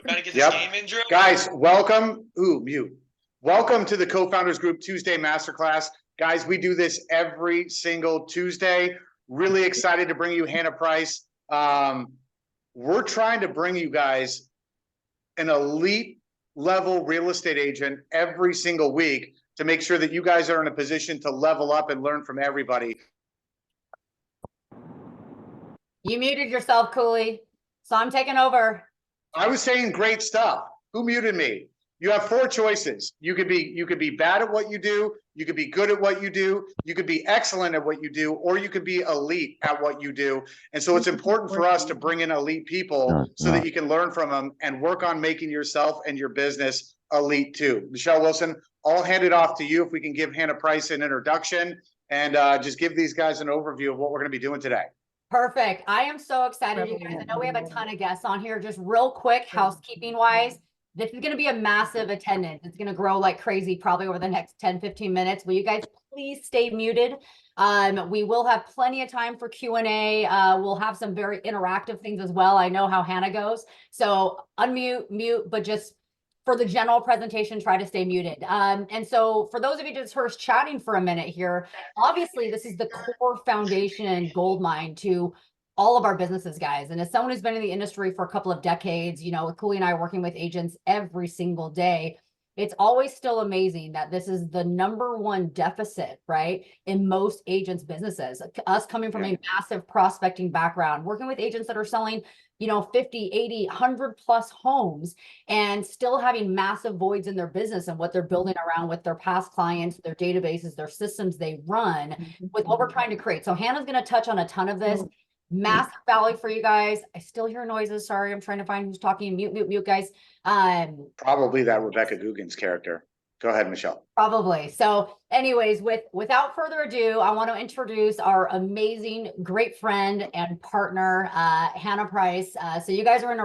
Got to get this game in, Drew. Guys, welcome. Mute. Welcome to the Co-Founders Group Tuesday Masterclass. Guys, we do this every single Tuesday. Really excited to bring you Hannah Price. We're trying to bring you guys an elite level real estate agent every single week to make sure that you guys are in a position to level up and learn from everybody. You muted yourself, Cooley, so I'm taking over. I was saying great stuff. Who muted me? You have four choices. You could be bad at what you do, you could be good at what you do, you could be excellent at what you do, or you could be elite at what you do. And so it's important for us to bring in elite people so that you can learn from them and work on making yourself and your business elite too. Michelle Wilson, I'll hand it off to you if we can give Hannah Price an introduction and just give these guys an overview of what we're going to be doing today. Perfect. I am so excited, you guys. I know we have a ton of guests on here. Just real quick, housekeeping wise, this is going to be a massive attendance. It's going to grow like crazy probably over the next 10-15 minutes. Will you guys please stay muted? We will have plenty of time for Q&A. We'll have some very interactive things as well. I know how Hannah goes. So unmute, mute, but just for the general presentation, try to stay muted. And so for those of you just heard us chatting for a minute here, obviously this is the core foundation and gold mine to all of our businesses, guys. And as someone who's been in the industry for a couple of decades, you know, with Cooley and I working with agents every single day, it's always still amazing that this is the #1 deficit, right, in most agents' businesses. Us coming from a massive prospecting background, working with agents that are selling, you know, 50, 80, 100 plus homes and still having massive voids in their business and what they're building around with their past clients, their databases, their systems they run with what we're trying to create. So Hannah's going to touch on a ton of this. Massive value for you guys. I still hear noises. Sorry, I'm trying to find who's talking. Mute, guys. Probably that Rebecca Guggen's character. Go ahead, Michelle. Probably. So anyways, without further ado, I want to introduce our amazing, great friend and partner, Hannah Price. So you guys are in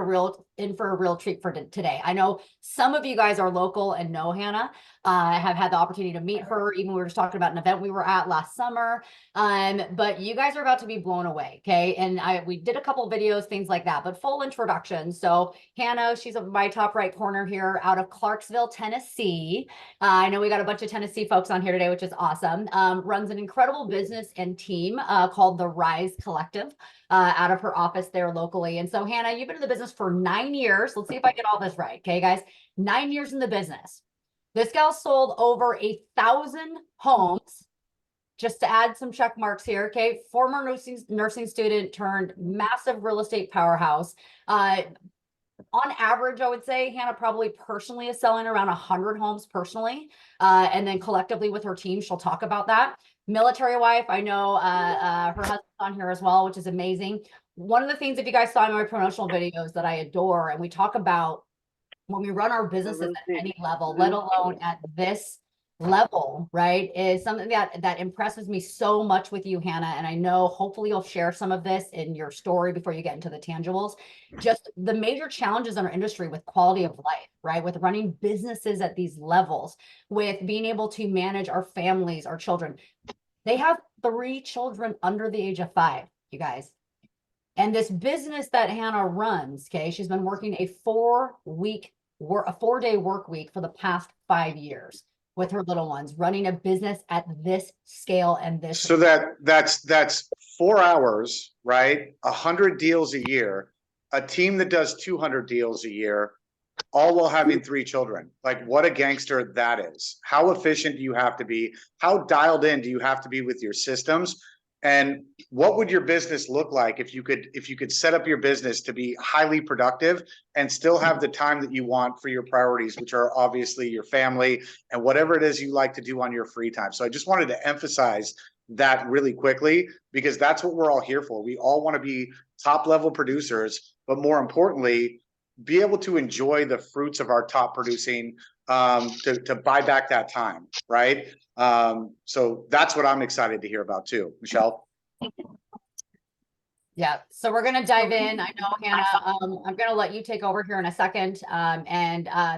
for a real treat for today. I know some of you guys are local and know Hannah. I have had the opportunity to meet her. Even we were just talking about an event we were at last summer. But you guys are about to be blown away. Okay. And we did a couple of videos, things like that, but full introduction. So Hannah, she's in my top right corner here out of Clarksville, Tennessee. I know we got a bunch of Tennessee folks on here today, which is awesome. Runs an incredible business and team called the Rise Collective out of her office there locally. And so Hannah, you've been in the business for 9 years. Let's see if I get all this right. Okay, guys, 9 years in the business. This gal sold over 1,000 homes. Just to add some check marks here, okay? Former nursing student turned massive real estate powerhouse. On average, I would say Hannah probably personally is selling around 100 homes personally. And then collectively with her team, she'll talk about that. Military wife, I know her husband's on here as well, which is amazing. One of the things, if you guys saw in my promotional videos that I adore, and we talk about when we run our businesses at any level, let alone at this level, right, is something that impresses me so much with you, Hannah. And I know hopefully you'll share some of this in your story before you get into the tangibles. Just the major challenges in our industry with quality of life, right, with running businesses at these levels, with being able to manage our families, our children. They have 3 children under the age of 5, you guys. And this business that Hannah runs, okay, she's been working a 4-day work week for the past 5 years with her little ones, running a business at this scale and this. So that's 4 hours, right? 100 deals a year, a team that does 200 deals a year, all while having 3 children. Like, what a gangster that is. How efficient do you have to be? How dialed in do you have to be with your systems? And what would your business look like if you could set up your business to be highly productive and still have the time that you want for your priorities, which are obviously your family and whatever it is you like to do on your free time. So I just wanted to emphasize that really quickly, because that's what we're all here for. We all want to be top level producers, but more importantly, be able to enjoy the fruits of our top producing to buy back that time, right? So that's what I'm excited to hear about too. Michelle? Yeah, so we're gonna dive in. I know, Hannah, I'm gonna let you take over here in a second.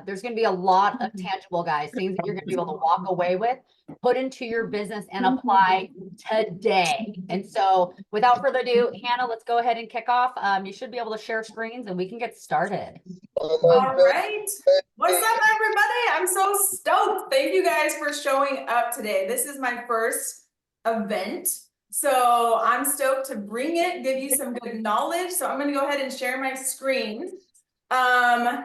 There's gonna be a lot of tangible, guys, things that you're gonna be able to walk away with, put into your business and apply today. And so without further ado, Hannah, let's go ahead and kick off. You should be able to share screens and we can get started. All right. What's up, everybody? I'm so stoked. Thank you guys for showing up today. This is my first event. So I'm stoked to bring it, give you some good knowledge. So I'm going to go ahead and share my screen. All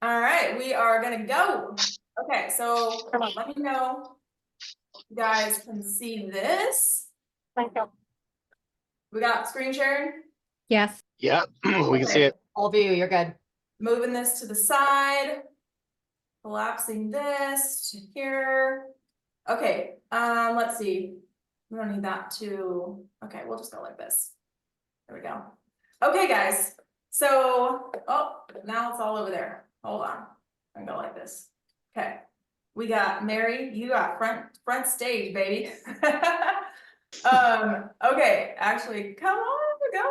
right, we are going to go. Okay, so let me know if you guys can see this. We got screen sharing? Yes. Yeah, we can see it. All view, you're good. Moving this to the side, collapsing this to here. Okay, let's see. We don't need that to, okay, we'll just go like this. There we go. Okay, guys. So, oh, now it's all over there. Hold on. I'm gonna go like this. Okay. We got Mary, you got front stage, baby. Okay, actually, come on, go.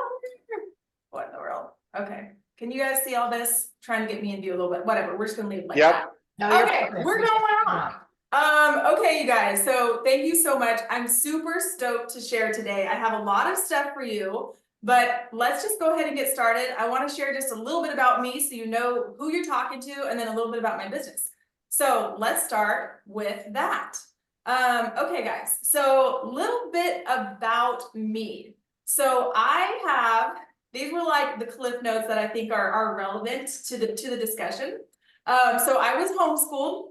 What in the world? Okay. Can you guys see all this? Trying to get me in view a little bit. Whatever, we're just gonna leave it like that. No, you're Okay, perfect. we're going on. Okay, you guys, so thank you so much. I'm super stoked to share today. I have a lot of stuff for you, but let's just go ahead and get started. I want to share just a little bit about me so you know who you're talking to, and then a little bit about my business. So let's start with that. Okay, guys, so a little bit about me. So I have, these were like the cliff notes that I think are relevant to the discussion. So I was homeschooled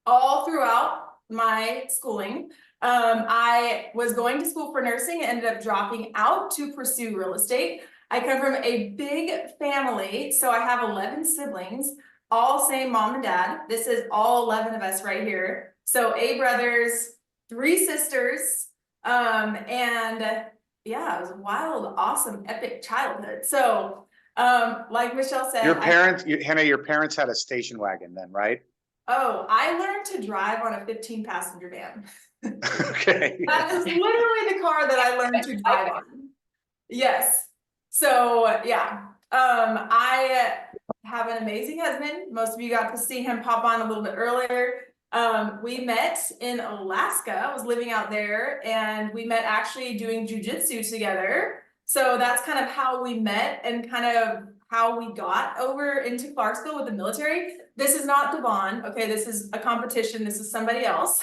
all throughout my schooling. I was going to school for nursing and ended up dropping out to pursue real estate. I come from a big family, so I have 11 siblings, all same mom and dad. This is all 11 of us right here. So 8 brothers, 3 sisters, and yeah, it was a wild, awesome, epic childhood. So like Michelle said, Your parents, Hannah, your parents had a station wagon then, right? Oh, I learned to drive on a 15-passenger van. Okay. That is literally the car that I learned to drive on. Yes. So yeah, I have an amazing husband. Most of you got to see him pop on a little bit earlier. We met in Alaska. I was living out there, and we met actually doing jujitsu together. So that's kind of how we met and kind of how we got over into Clarksville with the military. This is not Devon, okay? This is a competition. This is somebody else.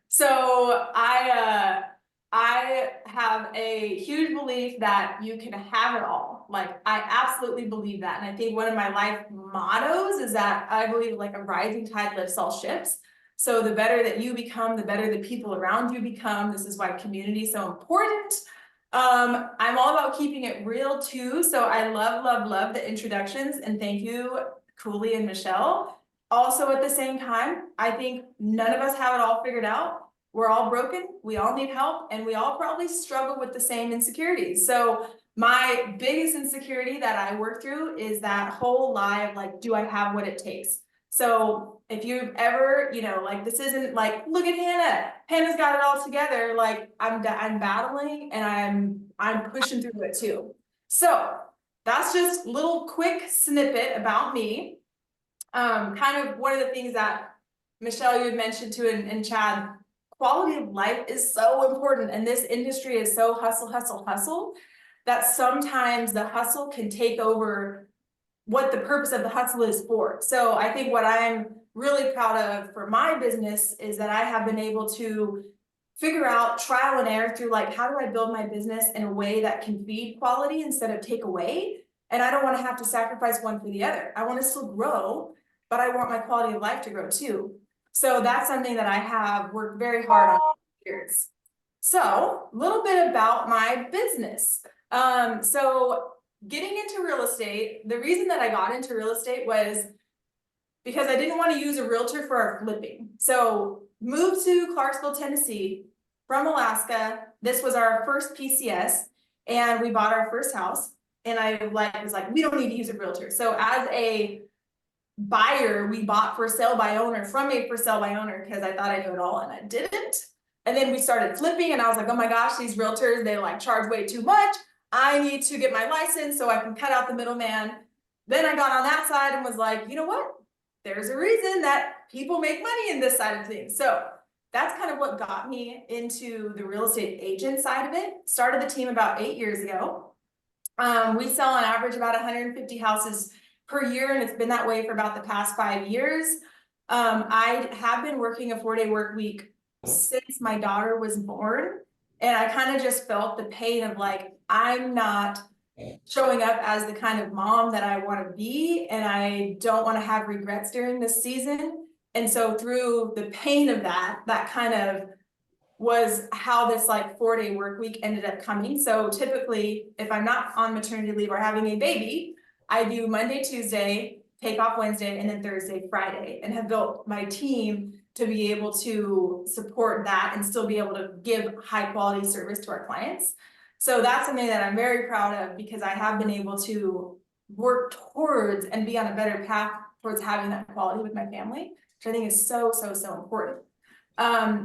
So I have a huge belief that you can have it all. Like, I absolutely believe that. And I think one of my life mottos is that I believe like a rising tide lifts all ships. So the better that you become, the better the people around you become. This is why community is so important. I'm all about keeping it real too. So I love the introductions, and thank you, Cooley and Michelle. Also at the same time, I think none of us have it all figured out. We're all broken, we all need help, and we all probably struggle with the same insecurities. So my biggest insecurity that I work through is that whole lie of like, do I have what it takes? So if you've ever, you know, like, this isn't like, look at Hannah, Hannah's got it all together. Like, I'm battling, and I'm pushing through it too. So that's just a little quick snippet about me. Kind of one of the things that Michelle, you had mentioned too, and Chad, quality of life is so important. And this industry is so hustle, that sometimes the hustle can take over what the purpose of the hustle is for. So I think what I'm really proud of for my business is that I have been able to figure out trial and error through like, how do I build my business in a way that can feed quality instead of take away? And I don't want to have to sacrifice one for the other. I want to still grow, but I want my quality of life to grow too. So that's something that I have worked very hard on for years. So a little bit about my business. So getting into real estate, the reason that I got into real estate was because I didn't want to use a realtor for our flipping. So moved to Clarksville, Tennessee from Alaska. This was our first PCS, and we bought our first house. And I was like, we don't need to use a realtor. So as a buyer, we bought for sale by owner from a for sale by owner because I thought I knew it all, and I didn't. And then we started flipping and I was like, oh my gosh, these realtors, they like charge way too much. I need to get my license so I can cut out the middleman. Then I got on that side and was like, you know what? There's a reason that people make money in this side of things. So that's kind of what got me into the real estate agent side of it. Started the team about 8 years ago. We sell on average about 150 houses per year, and it's been that way for about the past 5 years. I have been working a 4-day work week since my daughter was born, and I kind of just felt the pain of like, I'm not showing up as the kind of mom that I want to be, and I don't want to have regrets during this season. And so through the pain of that kind of was how this like 4-day work week ended up coming. So typically, if I'm not on maternity leave or having a baby, I do Monday, Tuesday, take off Wednesday, and then Thursday, Friday, and have built my team to be able to support that and still be able to give high quality service to our clients. So that's something that I'm very proud of, because I have been able to work towards and be on a better path towards having that quality with my family, which I think is so, so, so important.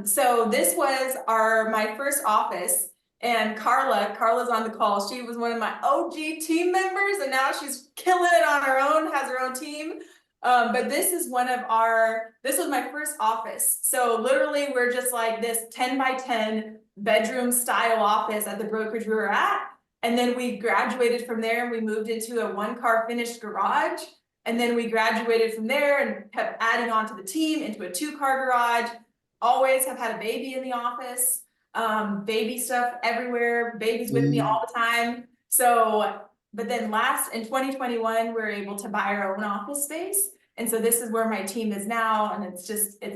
So this was my first office, and Carla's on the call. She was one of my OG team members, and now she's killing it on her own, has her own team. But this was my first office. So literally we're just like this 10 by 10 bedroom style office at the brokerage we were at. And then we graduated from there and we moved into a 1-car finished garage. And then we graduated from there and kept adding on to the team into a 2-car garage. Always have had a baby in the office, baby stuff everywhere, babies with me all the time. So, but then in 2021, we were able to buy our own office space. And so this is where my team is now. And it's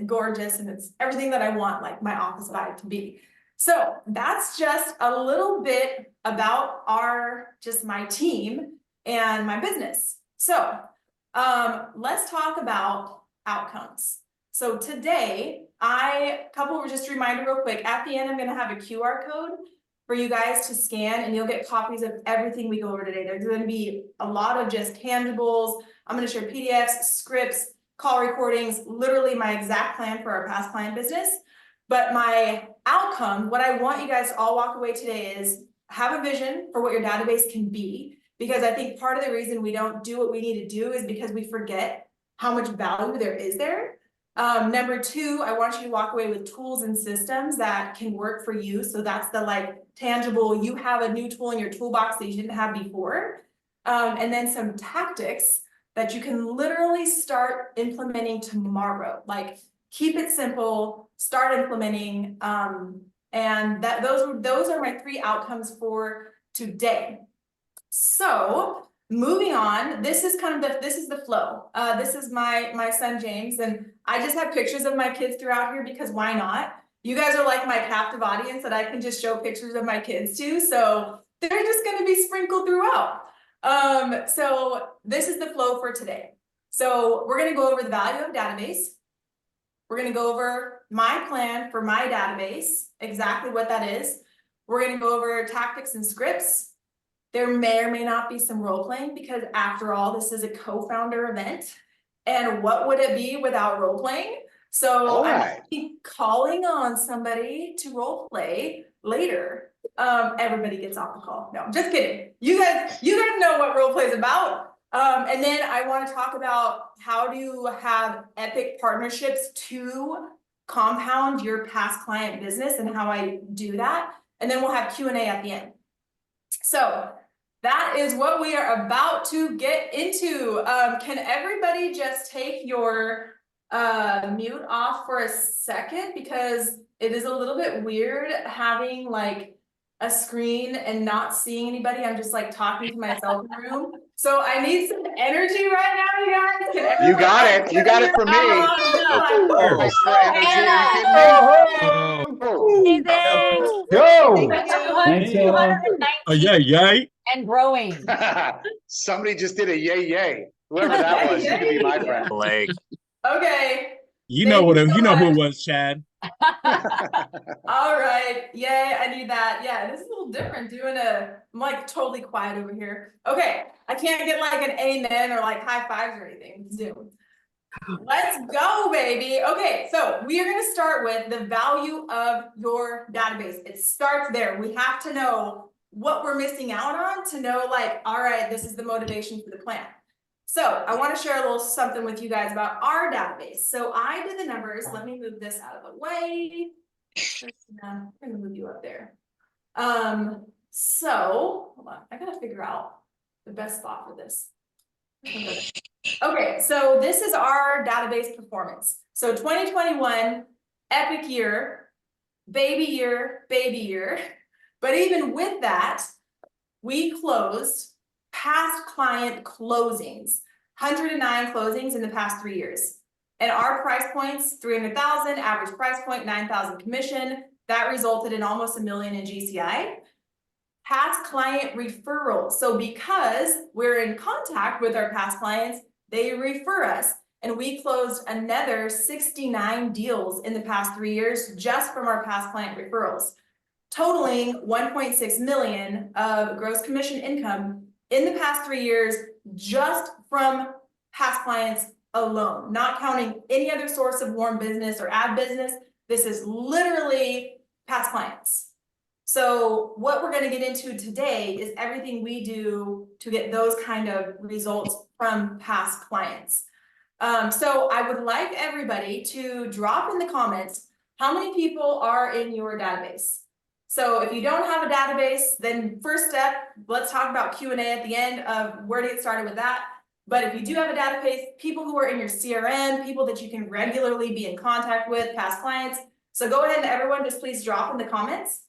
gorgeous. And it's everything that I want, like my office vibe to be. So that's just a little bit about my team and my business. So let's talk about outcomes. So today, just a reminder real quick, at the end, I'm gonna have a QR code for you guys to scan, and you'll get copies of everything we go over today. There's gonna be a lot of just tangibles. I'm gonna share PDFs, scripts, call recordings, literally my exact plan for our past client business. But my outcome, what I want you guys to all walk away today is have a vision for what your database can be. Because I think part of the reason we don't do what we need to do is because we forget how much value there is there. Number 2, I want you to walk away with tools and systems that can work for you. So that's the like tangible, you have a new tool in your toolbox that you didn't have before. And then some tactics that you can literally start implementing tomorrow. Like keep it simple, start implementing. And those are my 3 outcomes for today. So moving on, this is the flow. This is my son James, and I just have pictures of my kids throughout here because why not? You guys are like my captive audience that I can just show pictures of my kids to, so they're just going to be sprinkled throughout. So this is the flow for today. So we're going to go over the value of database. We're going to go over my plan for my database, exactly what that is. We're going to go over tactics and scripts. There may or may not be some role playing, because after all, this is a co-founder event. And what would it be without role playing? So I'm calling on somebody to role play later. Everybody gets off the call. No, just kidding. You guys know what role play is about. And then I want to talk about how to have epic partnerships to compound your past client business and how I do that. And then we'll have Q&A at the end. So that is what we are about to get into. Can everybody just take your mute off for a second? Because it is a little bit weird having like a screen and not seeing anybody. I'm just like talking to myself in the room. So I need some energy right now, you guys. You got it. You got it from me. Yay. And growing. Somebody just did a yay. Whoever that was, you can be my friend. Blake. Okay. You know who it was, Chad. All right. Yay, I need that. Yeah, this is a little different I'm like totally quiet over here. Okay, I can't get like an amen or like high fives or anything. Zoom. Let's go, baby. Okay, so we are going to start with the value of your database. It starts there. We have to know what we're missing out on to know, like, all right, this is the motivation for the plan. So I want to share a little something with you guys about our database. So I did the numbers. Let me move this out of the way. I'm going to move you up there. So hold on. I got to figure out the best spot for this. Okay, so this is our database performance. So 2021, epic year, baby year, baby year. But even with that, we closed past client closings, 109 closings in the past 3 years. And our price points, 300,000, average price point, 9,000 commission. That resulted in almost $1 million in GCI. Past client referrals. So because we're in contact with our past clients, they refer us. And we closed another 69 deals in the past 3 years just from our past client referrals, totaling 1.6 million of gross commission income in the past 3 years, just from past clients alone, not counting any other source of warm business or ad business. This is literally past clients. So what we're going to get into today is everything we do to get those kind of results from past clients. So I would like everybody to drop in the comments how many people are in your database. So if you don't have a database, then first step, let's talk about Q&A at the end of where to get started with that. But if you do have a database, people who are in your CRM, people that you can regularly be in contact with, past clients. So go ahead and everyone just please drop in the comments,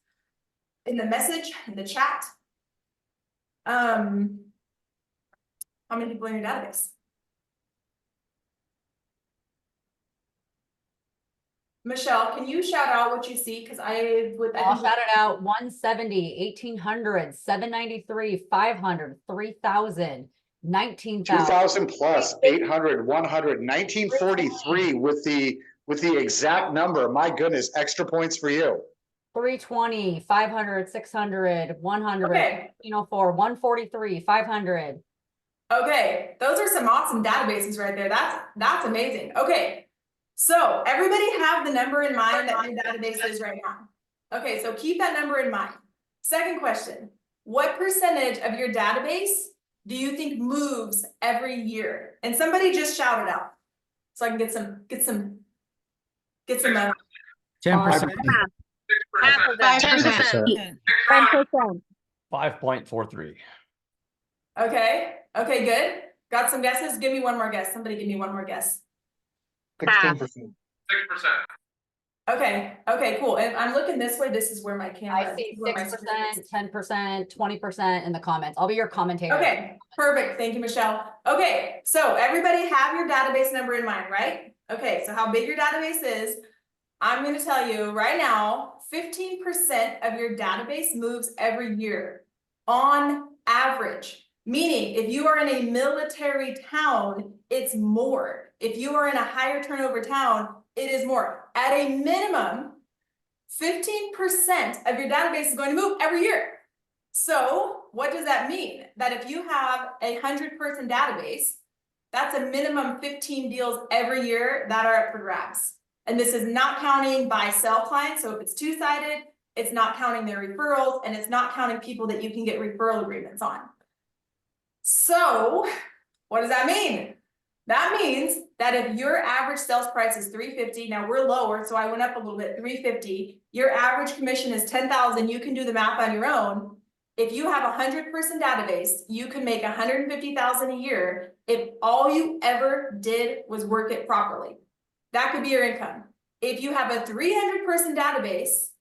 in the message, in the chat. How many people in your database? Michelle, can you shout out what you see? Because I'll shout it out. 170, 1800, 793, 500, 3000, 19,000. 2,000 plus, 800, 100, 1943 with the exact number. My goodness, extra points for you. 320, 500, 600, 100, Okay. 104, 143, 500. Okay, those are some awesome databases right there. That's amazing. Okay, so everybody have the number in mind that your database is right now. Okay, so keep that number in mind. Second question, what percentage of your database do you think moves every year? And somebody just shout it out so I can get some 10%. 10%. 5.43. Okay, good. Got some guesses? Give me one more guess. Somebody give me one more guess. 16%. 6%. Okay, cool. And I'm looking this way. This is where my camera. I see where my screen is. 6%, 10%, 20% in the comments. I'll be your commentator. Okay, perfect. Thank you, Michelle. Okay, so everybody have your database number in mind, right? Okay, so how big your database is, I'm going to tell you right now, 15% of your database moves every year on average. Meaning, if you are in a military town, it's more. If you are in a higher turnover town, it is more. At a minimum, 15% of your database is going to move every year. So what does that mean? That if you have a 100-person database, that's a minimum 15 deals every year that are up for grabs. And this is not counting buy-sell clients. So if it's two-sided, it's not counting their referrals, and it's not counting people that you can get referral agreements on. So what does that mean? That means that if your average sales price is $350, now we're lower, so I went up a little bit, $350, your average commission is $10,000, you can do the math on your own. If you have a 100-person database, you can make $150,000 a year if all you ever did was work it properly. That could be your income. If you have a 300-person database,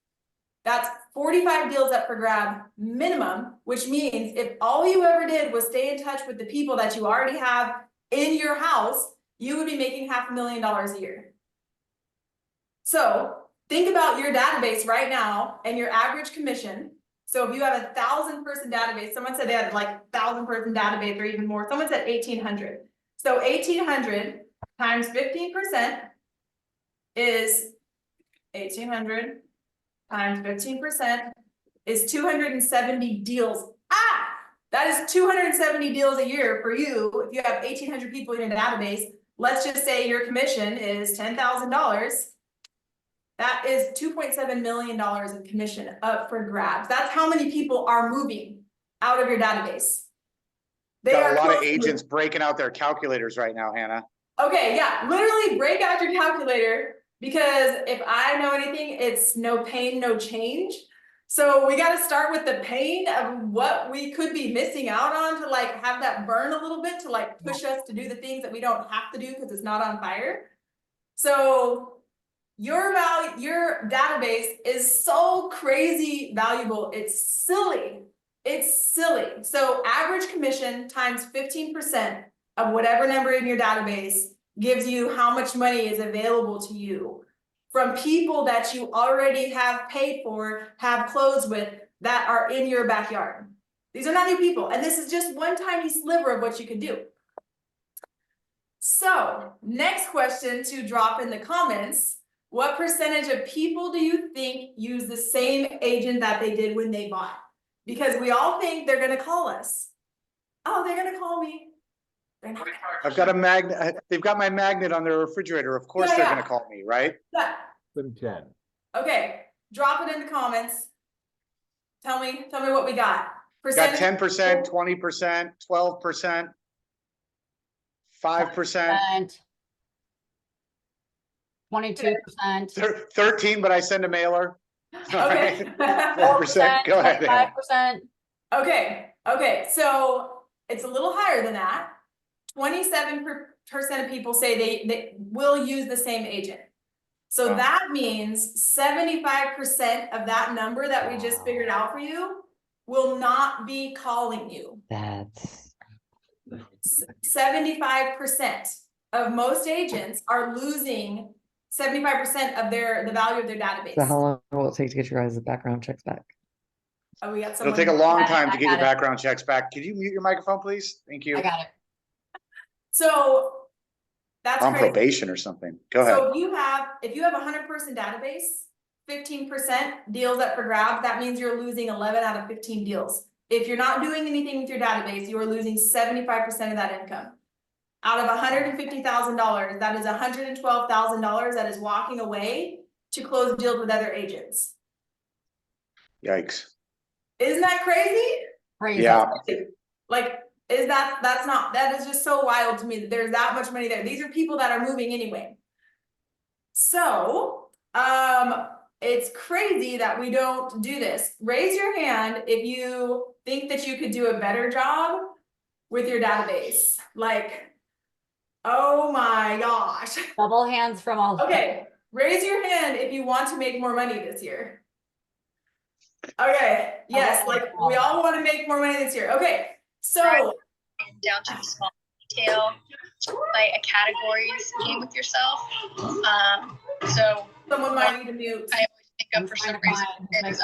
that's 45 deals up for grab minimum, which means if all you ever did was stay in touch with the people that you already have in your house, you would be making $500,000 a year. So think about your database right now and your average commission. So if you have a 1,000-person database, someone said they had like 1,000-person database or even more. Someone said 1,800. So 1,800 times 15% is 1,800 times 15% is 270 deals. That is 270 deals a year for you. If you have 1,800 people in your database, let's just say your commission is $10,000. That is $2.7 million of commission up for grabs. That's how many people are moving out of your database. They Got are a lot of close to agents moving. breaking out their calculators right now, Hannah. Okay, yeah, literally break out your calculator, because if I know anything, it's no pain, no change. So we got to start with the pain of what we could be missing out on to like have that burn a little bit to like push us to do the things that we don't have to do because it's not on fire. So your database is so crazy valuable. It's silly. It's silly. So average commission times 15% of whatever number in your database gives you how much money is available to you from people that you already have paid for, have closed with, that are in your backyard. These are not new people. And this is just one tiny sliver of what you can do. So next question to drop in the comments. What percentage of people do you think use the same agent that they did when they bought? Because we all think they're going to call us. Oh, they're going to call me. They're not gonna. I've got a magnet. They've got my magnet on their refrigerator. Of course they're Yeah. going to call me, right? Yeah. 10. Okay, drop it in the comments. Tell me what we got. Got Percentage. 10%, 20%, 12%, 5%, 22%. 13, but I send a mailer. Okay. 4%. Go ahead. Hannah. 25%. Okay, so it's a little higher than that. 27% of people say they will use the same agent. So Wow. that means 75% of that number that we just figured out for you will not be calling you. That's 75% of most agents are losing 75% of the value of their database. so how long will it take to get your guys' background checks back? Oh, we got It'll someone. take a long I time to get got your it. background checks back. Could you mute your microphone, please? Thank you. I got it. So that's On crazy. probation or something. Go ahead. So if you have a 100-person database, 15% deals up for grabs, that means you're losing 11 out of 15 deals. If you're not doing anything with your database, you are losing 75% of that income. Out of $150,000, that is $112,000 that is walking away to close deals with other agents. Yikes. Isn't that crazy? Crazy. Yeah. Like, that is just so wild to me that there's that much money there. These are people that are moving anyway. So, it's crazy that we don't do this. Raise your hand if you think that you could do a better job with your database. Like, oh my gosh. Double hands from all. Okay, raise your hand if you want to make more money this year. Okay, yes, like we all want to make more money this year. Okay, so down to the small detail, like a categories game with yourself. So someone might need to mute. I always think of for some reason is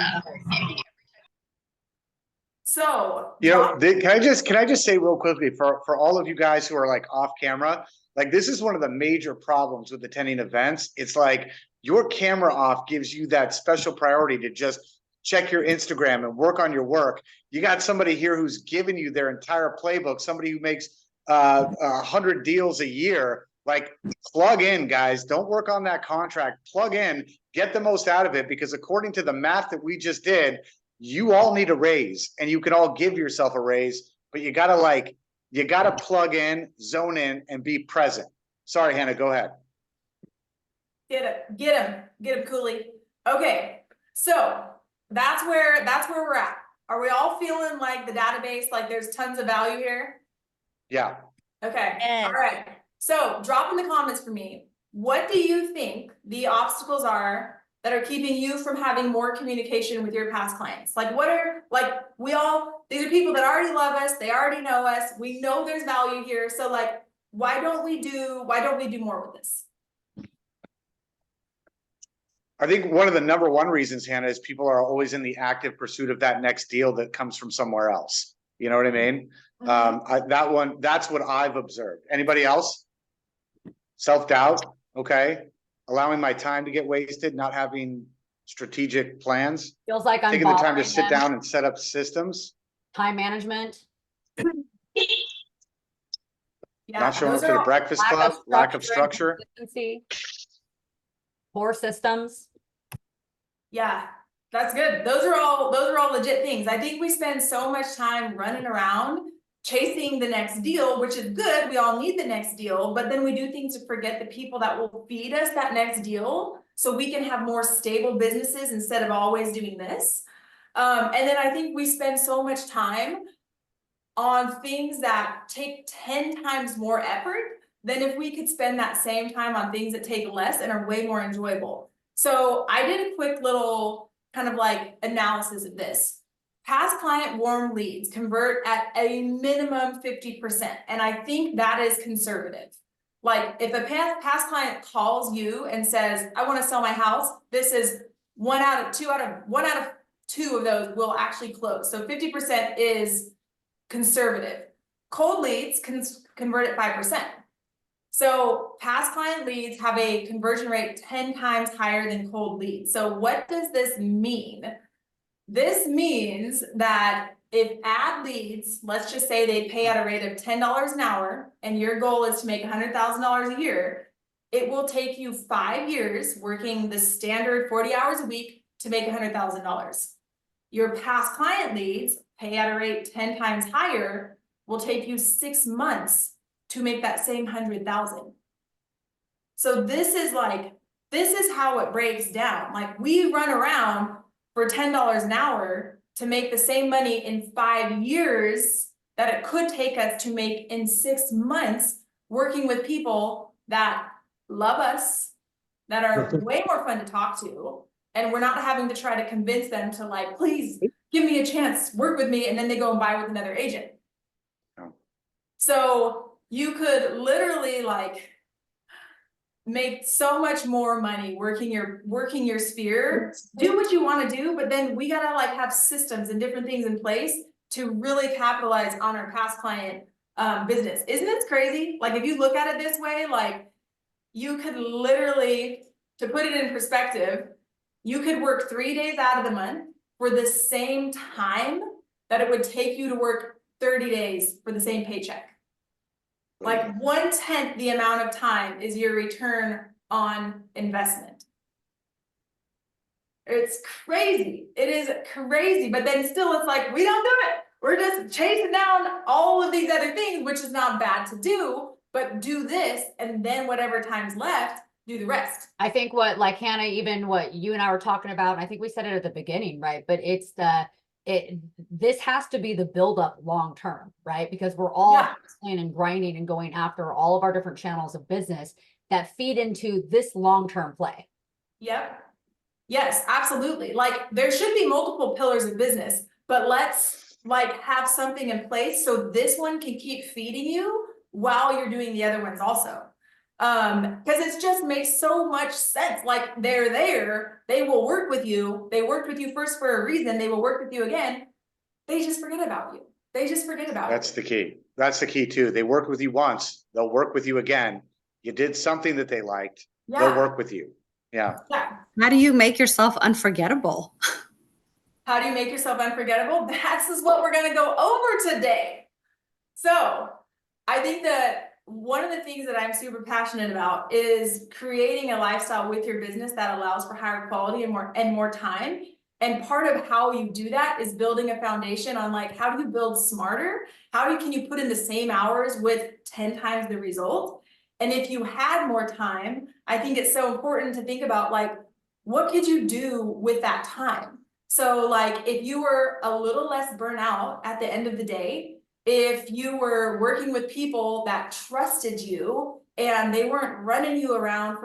So You know, can I just say real quickly for all of you guys who are like off camera, like this is one of the major problems with attending events. It's like your camera off gives you that special priority to just check your Instagram and work on your work. You got somebody here who's giving you their entire playbook, somebody who makes 100 deals a year. Like, plug in, guys. Don't work on that contract. Plug in, get the most out of it, because according to the math that we just did, you all need a raise, and you can all give yourself a raise, but you gotta plug in, zone in, and be present. Sorry, Hannah, go ahead. get him, Cooley. Okay, so that's where we're at. Are we all feeling like the database, like there's tons of value here? Yeah. Okay, Yes. all right. So drop in the comments for me. What do you think the obstacles are that are keeping you from having more communication with your past clients? Like these are people that already love us. They already know us. We know there's value here. So like, why don't we do more with this? I think one of the number one reasons, Hannah, is people are always in the active pursuit of that next deal that comes from somewhere else. You know what I mean? That's what I've observed. Anybody else? Self-doubt. Okay. Allowing my time to get wasted, not having strategic plans, Feels like I'm taking the time to bothering sit them. down and set up systems. Time management. Yeah, Not showing up those for are the all- breakfast club, lack of structure. Consistency. Poor systems. Yeah, that's good. Those are all legit things. I think we spend so much time running around chasing the next deal, which is good. We all need the next deal, but then we do things to forget the people that will feed us that next deal so we can have more stable businesses instead of always doing this. And then I think we spend so much time on things that take 10 times more effort than if we could spend that same time on things that take less and are way more enjoyable. So I did a quick little kind of like analysis of this. Past client warm leads convert at a minimum 50%. And I think that is conservative. Like if a past client calls you and says, I want to sell my house, this is one out of two of those will actually close. So 50% is conservative. Cold leads convert at 5%. So past client leads have a conversion rate 10 times higher than cold leads. So what does this mean? This means that if ad leads, let's just say they pay at a rate of $10 an hour, and your goal is to make $100,000 a year, it will take you 5 years working the standard 40 hours a week to make $100,000. Your past client leads pay at a rate 10 times higher will take you 6 months to make that same 100,000. So this is how it breaks down. Like we run around for $10 an hour to make the same money in 5 years that it could take us to make in 6 months working with people that love us, that are way more fun to talk to. And we're not having to try to convince them to like, please give me a chance, work with me. And then they go and buy with another agent. Oh. So you could literally like make so much more money working your sphere, do what you want to do, but then we gotta like have systems and different things in place to really capitalize on our past client business. Isn't this crazy? Like if you look at it this way, like you could literally, to put it in perspective, you could work 3 days out of the month for the same time that it would take you to work 30 days for the same paycheck. Like 1/10 the amount of time is your return on investment. It's crazy. It is crazy, but then still it's like, we don't do it. We're just chasing down all of these other things, which is not bad to do, but do this and then whatever time's left, do the rest. I think what like Hannah, even what you and I were talking about, and I think we said it at the beginning, right? But it's this has to be the buildup long term, right? Because we're all hustling and grinding and going after all of our different channels of business that feed into this long-term play. Yep. Yes, absolutely. Like there should be multiple pillars of business, but let's like have something in place so this one can keep feeding you while you're doing the other ones also. Because it just makes so much sense. Like they're there, they will work with you. They worked with you first for a reason. They will work with you again. They just forget about you. They just forget about That's the key. That's the key too. They work with you once, they'll work with you again. You did something that they liked, they'll work with you. Yeah. How do you make yourself unforgettable? How do you make yourself unforgettable? That's is what we're going to go over today. So I think that one of the things that I'm super passionate about is creating a lifestyle with your business that allows for higher quality and more time. And part of how you do that is building a foundation on like, how do you build smarter? Can you put in the same hours with 10 times the result? And if you had more time, I think it's so important to think about like, what could you do with that time? So like, if you were a little less burnout at the end of the day, if you were working with people that trusted you and they weren't running you around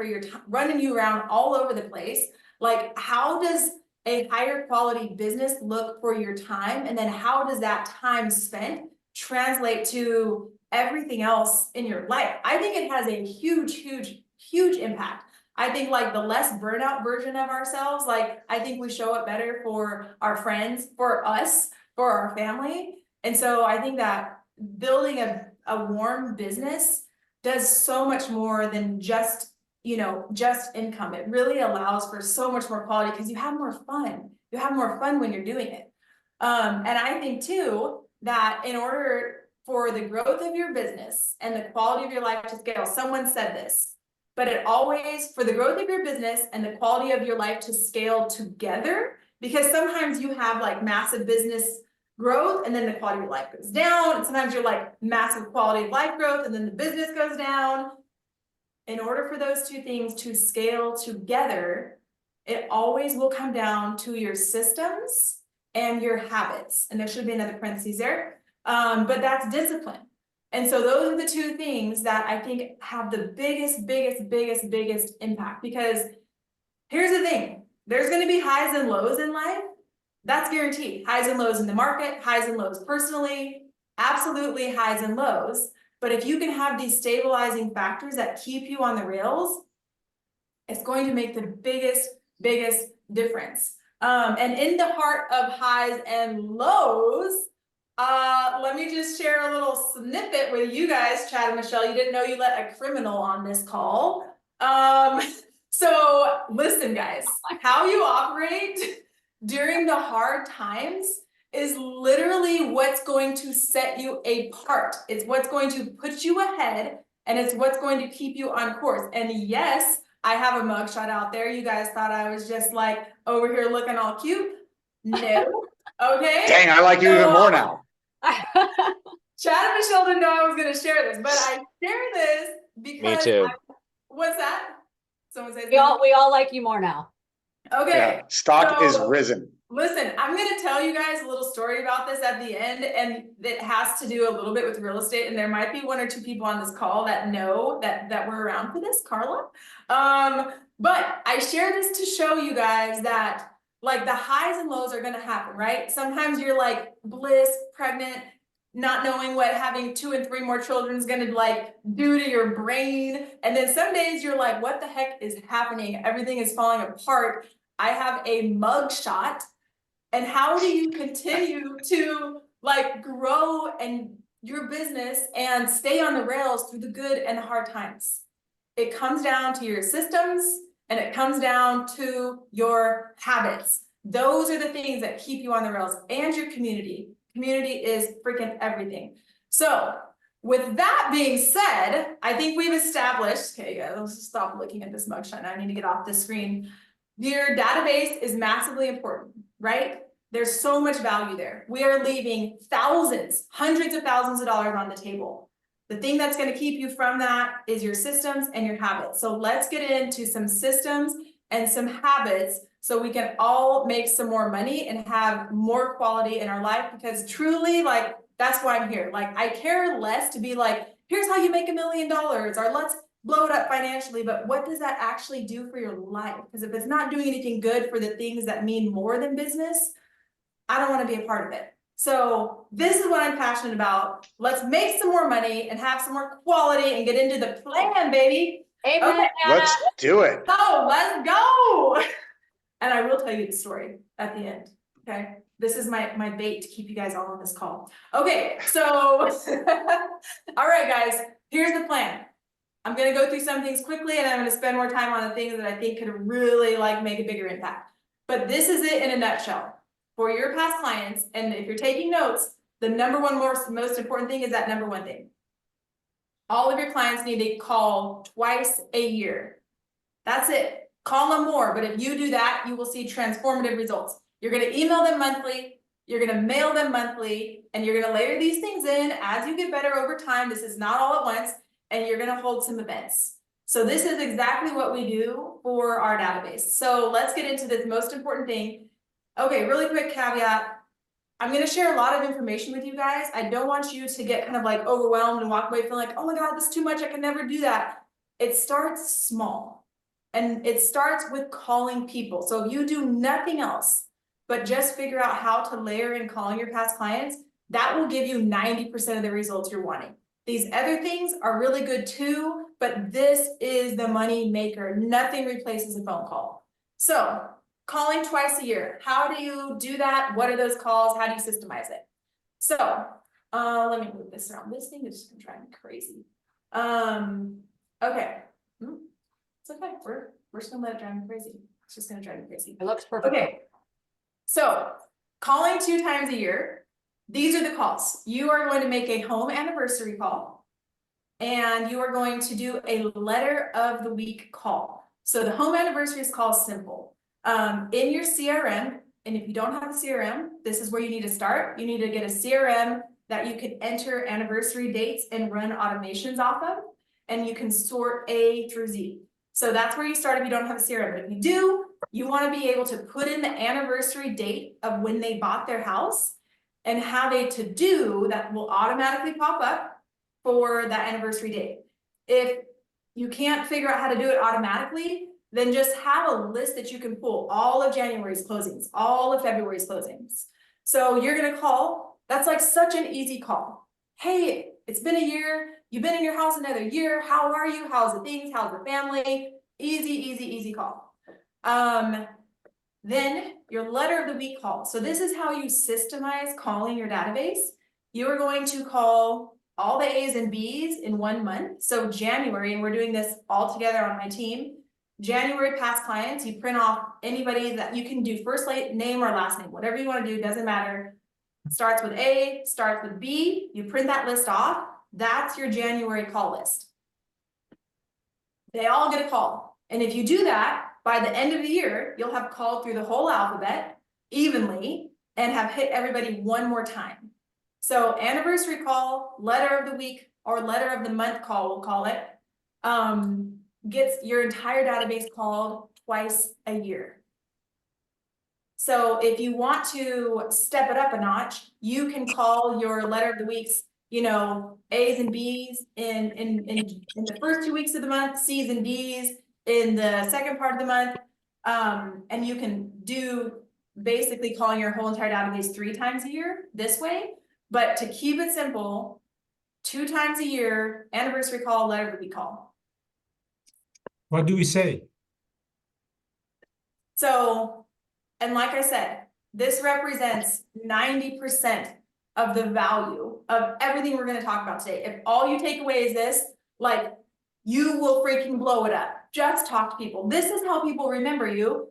running you around all over the place, like how does a higher quality business look for your time? And then how does that time spent translate to everything else in your life? I think it has a huge impact. I think like the less burnout version of ourselves, like I think we show up better for our friends, for us, for our family. And so I think that building a warm business does so much more than just income. It really allows for so much more quality because you have more fun. You have more fun when you're doing it. And I think too, that in order for the growth of your business and the quality of your life to scale, someone said this, but it always, for the growth of your business and the quality of your life to scale together, because sometimes you have like massive business growth and then the quality of your life goes down. And sometimes you're like massive quality of life growth and then the business goes down. In order for those two things to scale together, it always will come down to your systems and your habits. And there should be another parentheses there, but that's discipline. And so those are the two things that I think have the biggest impact, because here's the thing, there's going to be highs and lows in life. That's guaranteed. Highs and lows in the market, highs and lows personally, absolutely highs and lows. But if you can have these stabilizing factors that keep you on the rails, it's going to make the biggest difference. And in the heart of highs and lows, let me just share a little snippet with you guys, Chad and Michelle. You didn't know you let a criminal on this call. So listen, guys, how you operate during the hard times is literally what's going to set you apart. It's what's going to put you ahead, and it's what's going to keep you on course. And yes, I have a mugshot out there. You guys thought I was just like over here looking all cute. No. Okay. Dang, I like you even more now. Chad and Michelle didn't know I was going to share this, but I share this because. Me too. What's that? Someone says we all like you more now. Okay. Yeah, stock is so, risen. Listen, I'm going to tell you guys a little story about this at the end, and it has to do a little bit with real estate. And there might be one or two people on this call that know that we're around for this, Carla. But I share this to show you guys that like the highs and lows are going to happen, right? Sometimes you're like bliss, pregnant, not knowing what having 2 and 3 more children is going to like do to your brain. And then some days you're like, what the heck is happening? Everything is falling apart. I have a mug shot. And how do you continue to like grow and your business and stay on the rails through the good and the hard times? It comes down to your systems and it comes down to your habits. Those are the things that keep you on the rails, and your community. Community is freaking everything. So with that being said, I think we've established, okay, guys, let's stop looking at this mugshot. I need to get off this screen. Your database is massively important, right? There's so much value there. We are leaving thousands, hundreds of thousands of dollars on the table. The thing that's going to keep you from that is your systems and your habits. So let's get into some systems and some habits so we can all make some more money and have more quality in our life, because truly, like, that's why I'm here. Like, I care less to be like, here's how you make $1 million, or let's blow it up financially, but what does that actually do for your life? Because if it's not doing anything good for the things that mean more than business, I don't want to be a part of it. So this is what I'm passionate about. Let's make some more money and have some more quality and get into the plan, baby. Amen. Okay. Let's do it. So let's go. And I will tell you the story at the end. Okay. This is my bait to keep you guys all on this call. Okay. So, all right, guys, here's the plan. I'm going to go through some things quickly, and I'm going to spend more time on the things that I think could really like make a bigger impact. But this is it in a nutshell. For your past clients, and if you're taking notes, the number one most important thing is that number one thing. All of your clients need to call twice a year. That's it. Call them more, but if you do that, you will see transformative results. You're going to email them monthly, you're going to mail them monthly, and you're going to layer these things in as you get better over time. This is not all at once, and you're going to hold some events. So this is exactly what we do for our database. So let's get into this most important thing. Okay, really quick caveat. I'm going to share a lot of information with you guys. I don't want you to get kind of like overwhelmed and walk away feeling like, oh my God, this is too much. I can never do that. It starts small, and it starts with calling people. So if you do nothing else, but just figure out how to layer in calling your past clients, that will give you 90% of the results you're wanting. These other things are really good too, but this is the money maker. Nothing replaces a phone call. So calling twice a year. How do you do that? What are those calls? How do you systemize it? So let me move this around. This thing is just gonna drive me crazy. Okay. It's okay. We're just gonna let it drive me crazy. It's just gonna drive me crazy. It looks perfect. Okay. So calling 2 times a year, these are the calls. You are going to make a home anniversary call. And you are going to do a letter of the week call. So the home anniversaries call is simple. In your CRM, and if you don't have a CRM, this is where you need to start. You need to get a CRM that you can enter anniversary dates and run automations off of, and you can sort A through Z. So that's where you start if you don't have a CRM. But if you do, you want to be able to put in the anniversary date of when they bought their house and have a to-do that will automatically pop up for that anniversary date. If you can't figure out how to do it automatically, then just have a list that you can pull all of January's closings, all of February's closings. So you're gonna call, that's like such an easy call. Hey, it's been a year, you've been in your house another year, how are you? How's the things, how's the family? Easy, easy, easy call. Then your letter of the week call. So this is how you systemize calling your database. You are going to call all the A's and B's in 1 month. So January, and we're doing this all together on my team. January past clients, you print off anybody that you can do first name or last name, whatever you want to do, doesn't matter. Starts with A, starts with B, you print that list off. That's your January call list. They all get a call. And if you do that, by the end of the year, you'll have called through the whole alphabet evenly and have hit everybody one more time. So anniversary call, letter of the week, or letter of the month call, we'll call it, gets your entire database called twice a year. So if you want to step it up a notch, you can call your letter of the weeks, you know, A's and B's in the first 2 weeks of the month, C's and D's in the second part of the month. And you can do basically calling your whole entire database 3 times a year this way. But to keep it simple, 2 times a year, anniversary call, letter of the week call. What do we say? So, and like I said, this represents 90% of the value of everything we're going to talk about today. If all you take away is this, like, you will freaking blow it up. Just talk to people. This is how people remember you.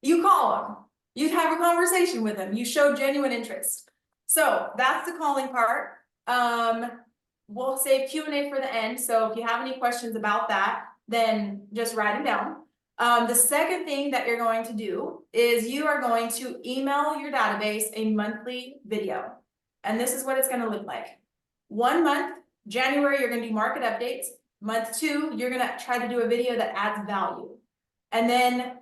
You call them. You have a conversation with them. You show genuine interest. So that's the calling part. We'll save Q&A for the end. So if you have any questions about that, then just write them down. The second thing that you're going to do is you are going to email your database a monthly video. And this is what it's going to look like. 1 month, January, you're going to do market updates. Month 2, you're going to try to do a video that adds value. And then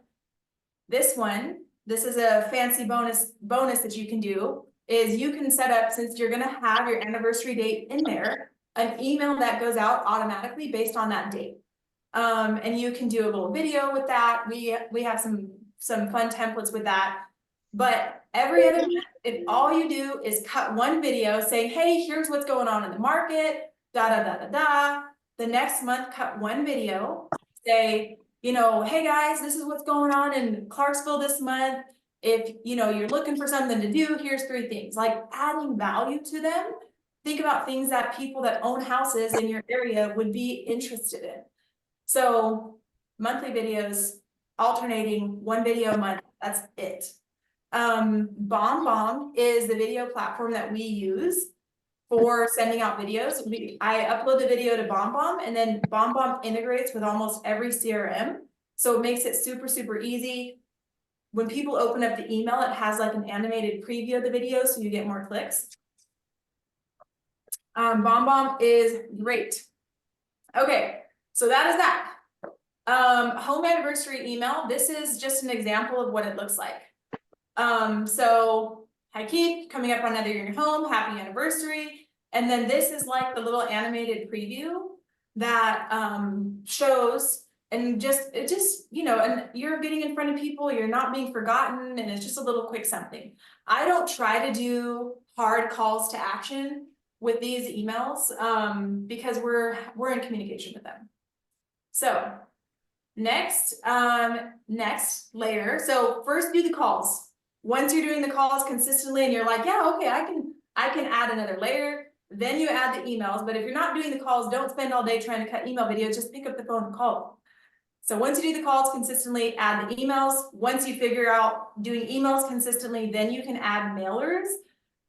this one, this is a fancy bonus that you can do, is you can set up, since you're going to have your anniversary date in there, an email that goes out automatically based on that date. And you can do a little video with that. We have some fun templates with that. But every other month, if all you do is cut one video saying, hey, here's what's going on in the market, da da da da da. The next month, cut one video, say, you know, hey guys, this is what's going on in Clarksville this month. If you know you're looking for something to do, here's 3 things. Like adding value to them. Think about things that people that own houses in your area would be interested in. So monthly videos, alternating 1 video a month, that's it. BombBomb is the video platform that we use for sending out videos. I upload the video to BombBomb, and then BombBomb integrates with almost every CRM. So it makes it super, super easy. When people open up the email, it has like an animated preview of the video, so you get more clicks. BombBomb is great. Okay, so that is that. Home anniversary email. This is just an example of what it looks like. So hi Keith, coming up on another year in your home, happy anniversary. And then this is like the little animated preview that shows, and it just, you know, and you're getting in front of people, you're not being forgotten, and it's just a little quick something. I don't try to do hard calls to action with these emails because we're in communication with them. So next layer. So first do the calls. Once you're doing the calls consistently and you're like, yeah, okay, I can add another layer. Then you add the emails. But if you're not doing the calls, don't spend all day trying to cut email videos. Just pick up the phone and call. So once you do the calls consistently, add the emails. Once you figure out doing emails consistently, then you can add mailers.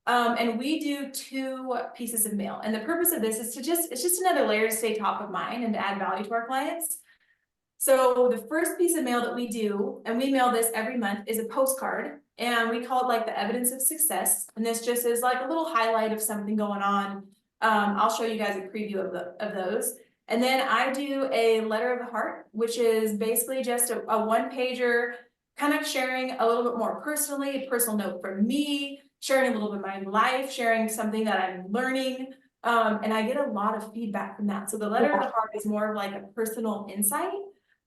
And we do 2 pieces of mail. And the purpose of this is to it's just another layer to stay top of mind and to add value to our clients. So the first piece of mail that we do, and we mail this every month, is a postcard. And we call it like the evidence of success. And this just is like a little highlight of something going on. I'll show you guys a preview of those. And then I do a letter of the heart, which is basically just a 1-pager, kind of sharing a little bit more personally, a personal note from me, sharing a little bit of my life, sharing something that I'm learning. And I get a lot of feedback from that. So the letter of the heart is more of like a personal insight.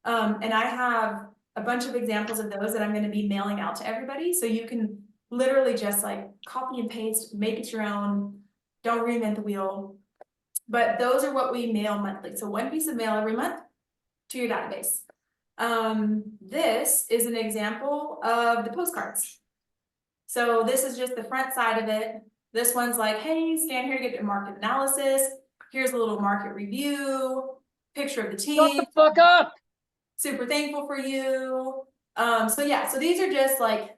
And I have a bunch of examples of those that I'm going to be mailing out to everybody. So you can literally just like copy and paste, make it your own. Don't reinvent the wheel. But those are what we mail monthly. So 1 piece of mail every month to your database. This is an example of the postcards. So this is just the front side of it. This one's like, hey, scan here to get your market analysis. Here's a little market review, picture of the team. Shut the fuck up. Super thankful for you. So yeah, so these are just like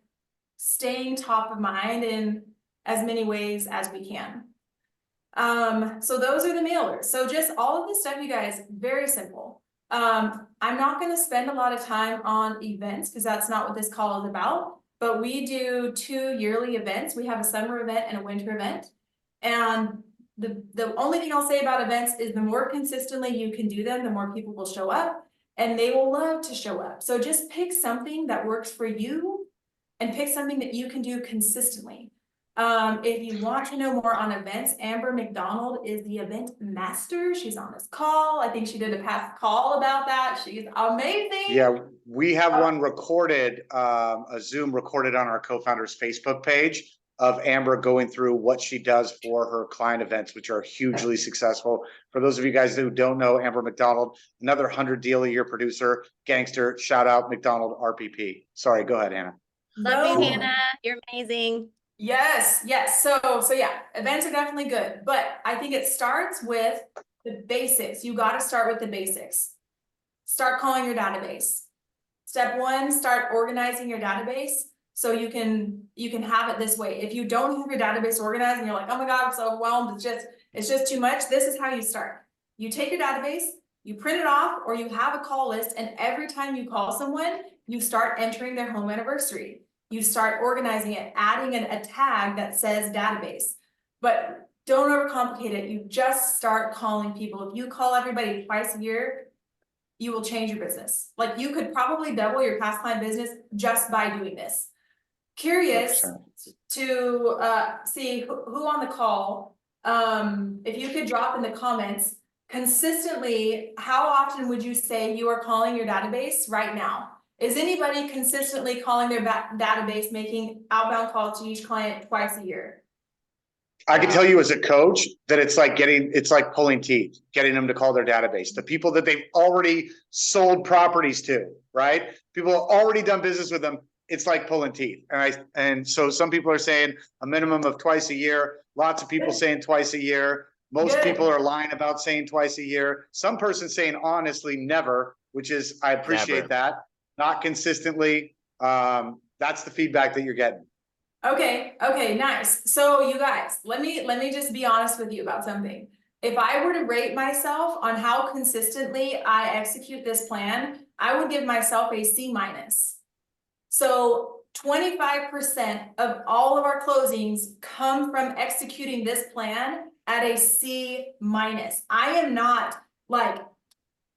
staying top of mind in as many ways as we can. So those are the mailers. So just all of this stuff, you guys, very simple. I'm not going to spend a lot of time on events because that's not what this call is about, but we do 2 yearly events. We have a summer event and a winter event. And the only thing I'll say about events is the more consistently you can do them, the more people will show up and they will love to show up. So just pick something that works for you and pick something that you can do consistently. If you want to know more on events, Amber McDonald is the event master. She's on this call. I think she did a past call about that. She's amazing. Yeah, we have one recorded, a Zoom recorded on our co-founder's Facebook page of Amber going through what she does for her client events, which are hugely successful. For those of you guys who don't know, Amber McDonald, another 100 deal a year producer, gangster, shout out McDonald RPP. Sorry, go ahead, Hannah. Love No. you, Hannah. You're amazing. Yes, yes. So yeah, events are definitely good, but I think it starts with the basics. You got to start with the basics. Start calling your database. Step 1, start organizing your database so you can have it this way. If you don't have your database organized and you're like, oh my God, I'm so overwhelmed, it's just too much. This is how you start. You take your database, you print it off, or you have a call list, and every time you call someone, you start entering their home anniversary. You start organizing it, adding a tag that says database. But don't overcomplicate it. You just start calling people. If you call everybody twice a year, you will change your business. Like you could probably double your past client business just by doing this. Curious 100%. to see who on the call, if you could drop in the comments, consistently, how often would you say you are calling your database right now? Is anybody consistently calling their database, making outbound calls to each client twice a year? I can tell you as a coach that it's like pulling teeth, getting them to call their database. The people that they've already sold properties to, right? People have already done business with them. It's like pulling teeth. And so some people are saying a minimum of twice a year. Lots of people saying twice a year. Most people are lying about saying twice a year. Some person saying honestly never, which is, I appreciate that. Not consistently. That's the feedback that you're getting. Okay, nice. So you guys, let me just be honest with you about something. If I were to rate myself on how consistently I execute this plan, I would give myself a C-. So 25% of all of our closings come from executing this plan at a C-. I am not like,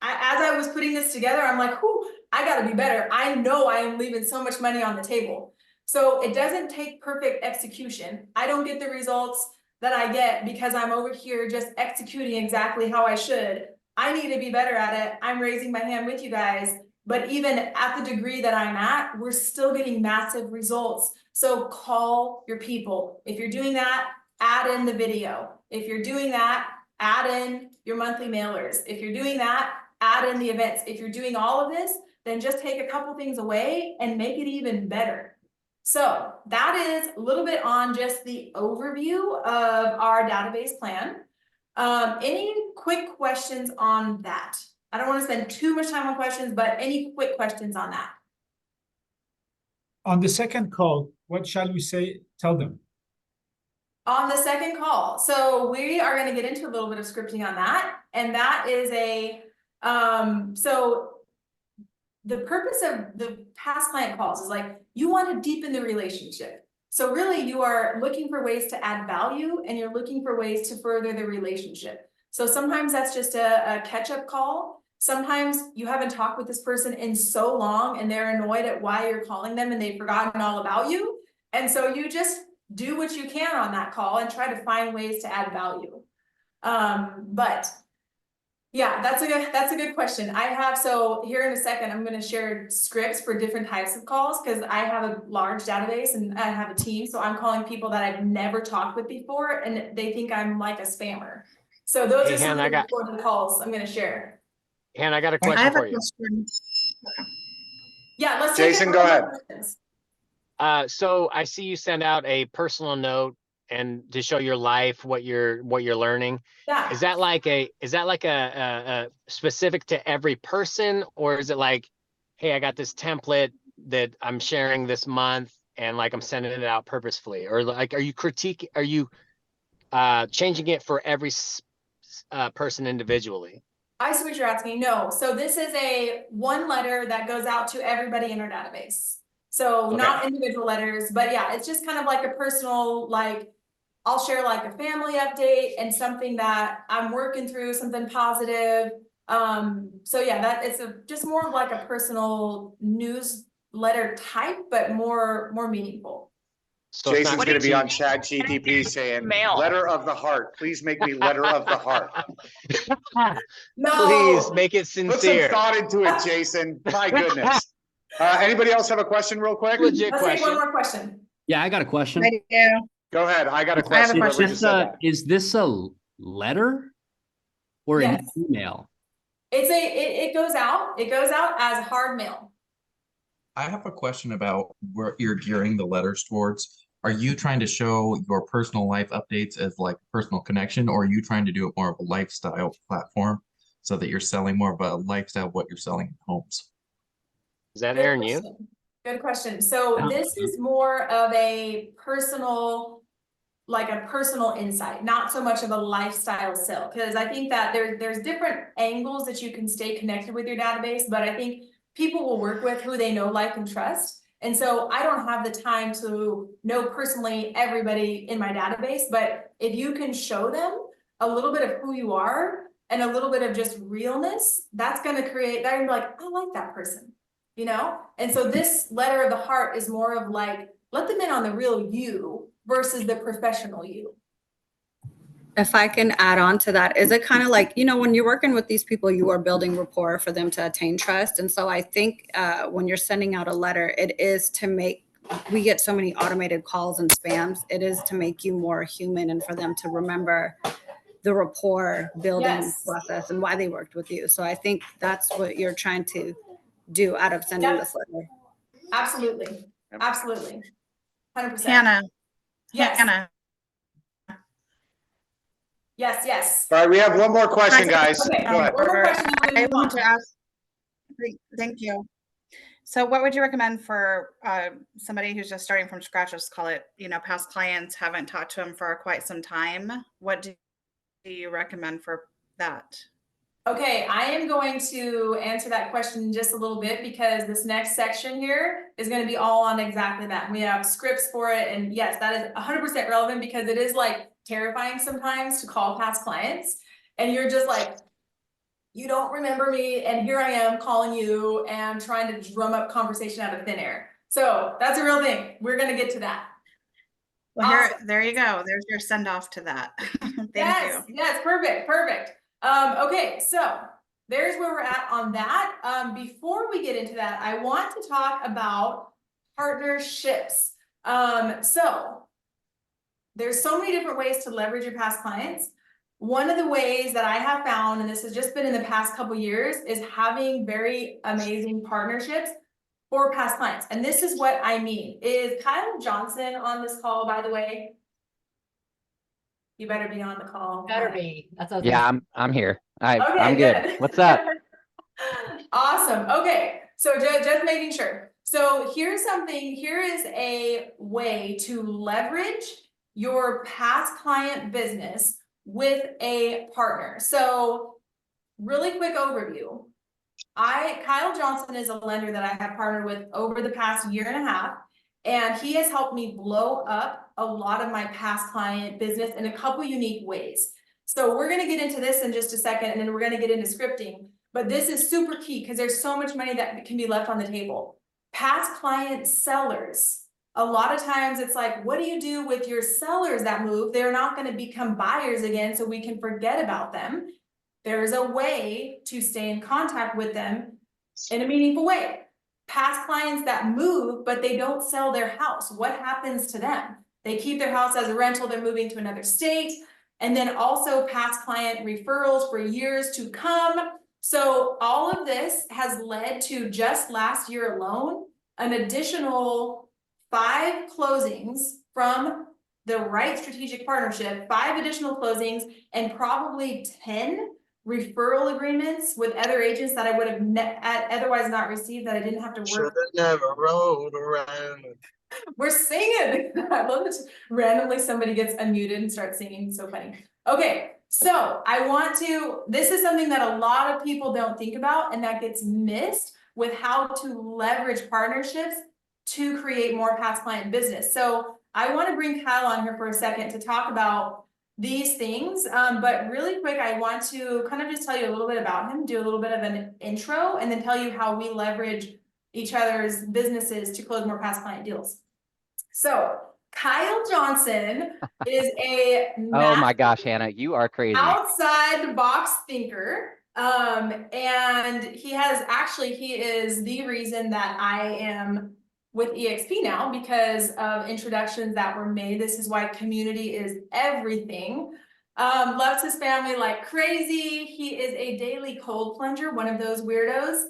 as I was putting this together, I'm like, whoo, I gotta be better. I know I am leaving so much money on the table. So it doesn't take perfect execution. I don't get the results that I get because I'm over here just executing exactly how I should. I need to be better at it. I'm raising my hand with you guys. But even at the degree that I'm at, we're still getting massive results. So call your people. If you're doing that, add in the video. If you're doing that, add in your monthly mailers. If you're doing that, add in the events. If you're doing all of this, then just take a couple things away and make it even better. So that is a little bit on just the overview of our database plan. Any quick questions on that? I don't want to spend too much time on questions, but any quick questions on that? On the second call, what shall we say? Tell them. On the second call, so we are going to get into a little bit of scripting on that, and that is so the purpose of the past client calls is like, you want to deepen the relationship. So really you are looking for ways to add value, and you're looking for ways to further the relationship. So sometimes that's just a catch-up call. Sometimes you haven't talked with this person in so long and they're annoyed at why you're calling them and they've forgotten all about you. And so you just do what you can on that call and try to find ways to add value. But yeah, that's a good question. I have, so here in a second, I'm going to share scripts for different types of calls because I have a large database and I have a team. So I'm calling people that I've never talked with before and they think I'm like a spammer. So those are some of the important calls I'm going to share. And I got a question for you. Yeah, let's Jason, go ahead. So I see you send out a personal note and to show your life, what you're learning. Yeah. Is that like a specific to every person, or is it like, hey, I got this template that I'm sharing this month and like I'm sending it out purposefully, or like, are you changing it for every person individually? I see what you're asking. No, so this is a one letter that goes out to everybody in our database. So not individual letters, but yeah, it's just kind of like a personal, like I'll share like a family update and something that I'm working through, something positive. So yeah, that it's just more of like a personal newsletter type, but more meaningful. So Jason's going to be on ChatGPT saying, letter of the heart. Please make me letter of the heart. No. Please make it sincere. Put some thought into it, Jason. My goodness. Anybody else have a question real quick? Legit Let's question. take one more question. Yeah, I got a question. I do. Go ahead. I got a question. Is Whoever this just said that. is this a letter or Yes. an email? It's it goes out. It goes out as hard mail. I have a question about where you're gearing the letters towards. Are you trying to show your personal life updates as like personal connection, or are you trying to do it more of a lifestyle platform so that you're selling more of a lifestyle of what you're selling in homes? Is that Aaron you? Good question. So this is more of a personal, like a personal insight, not so much of a lifestyle sell. Because I think that there's different angles that you can stay connected with your database, but I think people will work with who they know, like, and trust. And so I don't have the time to know personally everybody in my database, but if you can show them a little bit of who you are and a little bit of just realness, that's going to create, they're going to be like, I like that person, you know? And so this letter of the heart is more of like, let them in on the real you versus the professional you. If I can add on to that, is it kind of like, you know, when you're working with these people, you are building rapport for them to attain trust. And so I think when you're sending out a letter, it is to make, we get so many automated calls and spams. It is to make you more human and for them to remember the rapport building process and why they worked with you. So I think that's what you're trying to do out of sending this letter. Absolutely. Absolutely. 100%. Hannah. Yes. Hannah. Yes. All right, we have one more question, guys. Okay, Go ahead. one more question. I want to ask. Thank you. So what would you recommend for somebody who's just starting from scratch? Let's call it, you know, past clients, haven't talked to them for quite some time. What do you recommend for that? Okay, I am going to answer that question in just a little bit because this next section here is going to be all on exactly that. We have scripts for it. And yes, that is 100% relevant because it is like terrifying sometimes to call past clients. And you're just like, you don't remember me. And here I am calling you and trying to drum up conversation out of thin air. So that's a real thing. We're going to get to that. Well, awesome. There you go. There's your send off to that. Thank you. Yes, perfect. Okay, so there's where we're at on that. Before we get into that, I want to talk about partnerships. So there's so many different ways to leverage your past clients. One of the ways that I have found, and this has just been in the past couple years, is having very amazing partnerships for past clients. And this is what I mean. Is Kyle Johnson on this call, by the way? You better be on the call. Better be. That's okay. Yeah, I'm here. I'm good. What's up? Awesome. Okay, so just making sure. So here is a way to leverage your past client business with a partner. So really quick overview. Kyle Johnson is a lender that I have partnered with over the past year and a half, and he has helped me blow up a lot of my past client business in a couple unique ways. So we're going to get into this in just a second, and then we're going to get into scripting. But this is super key because there's so much money that can be left on the table. Past client sellers. A lot of times it's like, what do you do with your sellers that move? They're not going to become buyers again, so we can forget about them. There's a way to stay in contact with them in a meaningful way. Past clients that move, but they don't sell their house. What happens to them? They keep their house as a rental, they're moving to another state. And then also past client referrals for years to come. So all of this has led to, just last year alone, an additional 5 closings from the right strategic partnership, 5 additional closings, and probably 10 referral agreements with other agents that I would have otherwise not received, that I didn't have to work. Should have never rolled around. We're singing. I love it. Randomly somebody gets unmuted and starts singing. So funny. Okay, so this is something that a lot of people don't think about, and that gets missed with how to leverage partnerships to create more past client business. So I want to bring Kyle on here for a second to talk about these things. But really quick, I want to kind of just tell you a little bit about him, do a little bit of an intro, and then tell you how we leverage each other's businesses to close more past client deals. So Kyle Johnson is a Oh my gosh, Hannah, you are crazy. outside the box thinker. And he is the reason that I am with EXP now, because of introductions that were made. This is why community is everything. Loves his family like crazy. He is a daily cold plunger, one of those weirdos.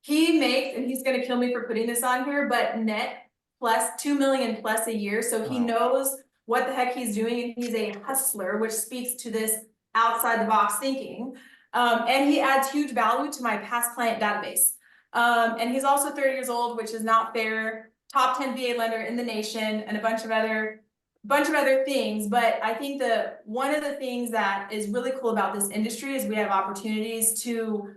He makes, and he's going to kill me for putting this on here, but net plus 2 million plus a year. So he knows what the heck he's doing, and he's a hustler, which speaks to this outside the box thinking. And he adds huge value to my past client database. And he's also 30 years old, which is not fair. Top 10 VA lender in the nation, and a bunch of other things. But I think one of the things that is really cool about this industry is we have opportunities to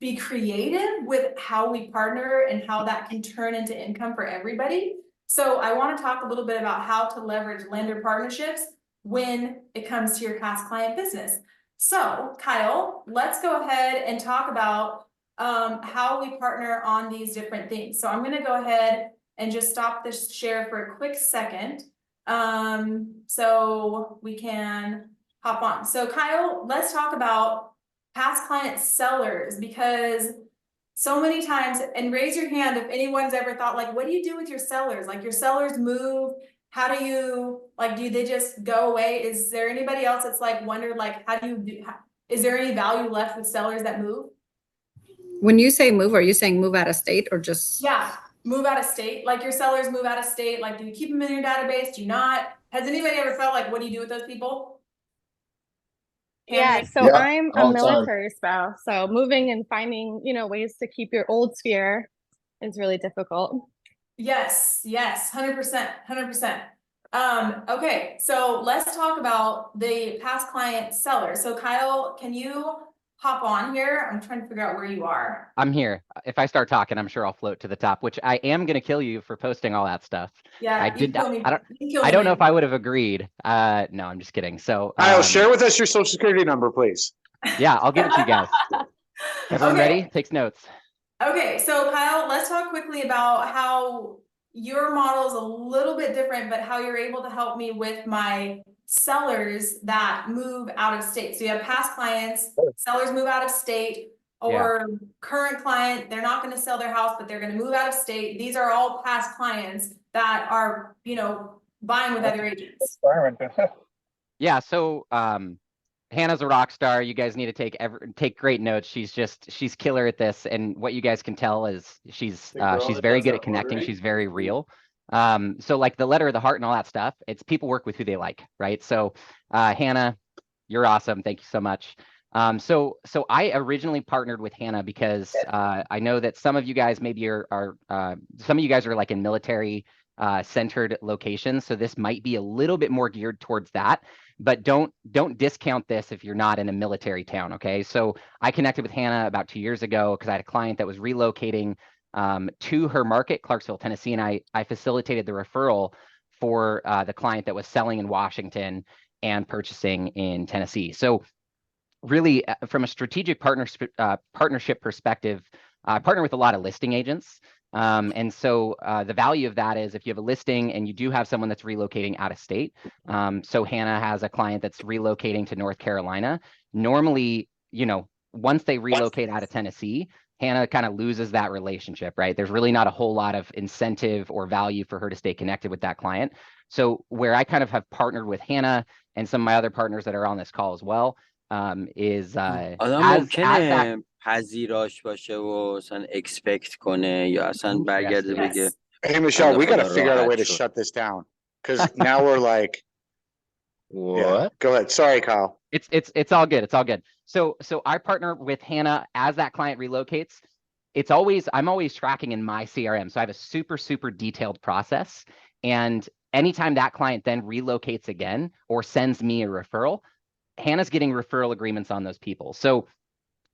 be creative with how we partner and how that can turn into income for everybody. So I want to talk a little bit about how to leverage lender partnerships when it comes to your past client business. So Kyle, let's go ahead and talk about how we partner on these different things. So I'm going to go ahead and just stop this share for a quick second, so we can hop on. So Kyle, let's talk about past client sellers, because so many times, and raise your hand if anyone's ever thought, like, what do you do with your sellers? Like, your sellers move. How do you, like, do they just go away? Is there anybody else that's like wondered, like, is there any value left with sellers that move? When you say move, are you saying move out of state or just? Yeah, move out of state. Like, your sellers move out of state. Like, do you keep them in your database? Do you not? Has anybody ever felt like, what do you do with those people? Yeah, so I'm a military spouse, so moving and finding, ways to keep your old sphere is really difficult. Yes, 100%, 100%. Okay, so let's talk about the past client seller. So Kyle, can you hop on here? I'm trying to figure out where you are. I'm here. If I start talking, I'm sure I'll float to the top, which I am going to kill you for posting all that stuff. Yeah, I don't know if I would have agreed. No, I'm just kidding. So Kyle, share with us your social security number, please. Yeah, I'll give it to you guys. Everyone ready? Takes notes. Okay, so Kyle, let's talk quickly about how your model is a little bit different, but how you're able to help me with my sellers that move out of state. So you have past clients, sellers move out of state, or current client, they're not going to sell their house, but they're going to move out of state. These are all past clients that are, buying with other agents. Yeah, so Hannah's a rock star. You guys need to take great notes. She's killer at this, and what you guys can tell is she's very good at connecting. She's very real. So like the letter of the heart and all that stuff, it's people work with who they like, right? So Hannah, you're awesome. Thank you so much. So I originally partnered with Hannah because I know that some of you guys maybe are some of you guys are like in military centered locations. So this might be a little bit more geared towards that, but don't discount this if you're not in a military town. Okay. So I connected with Hannah about 2 years ago because I had a client that was relocating to her market, Clarksville, Tennessee, and I facilitated the referral for the client that was selling in Washington and purchasing in Tennessee. So really, from a strategic partnership perspective, I partner with a lot of listing agents. And so the value of that is if you have a listing and you do have someone that's relocating out of state. So Hannah has a client that's relocating to North Carolina. Normally, you know, once they relocate out of Tennessee, Hannah kind of loses that relationship, right? There's really not a whole lot of incentive or value for her to stay connected with that client. So where I kind of have partnered with Hannah and some of my other partners that are on this call as well, is آدم as that ممکنه پذیراش باشه و مثلا expect کنه یا اصلا برگرده بگه Hey, Michelle, بنده we got to خدا figure out a راحت way to شد. shut this down because now we're like, yeah, What? go ahead. Sorry, Kyle. It's all good. It's all good. So I partner with Hannah as that client relocates. I'm always tracking in my CRM. So I have a super detailed process. And anytime that client then relocates again or sends me a referral, Hannah's getting referral agreements on those people. So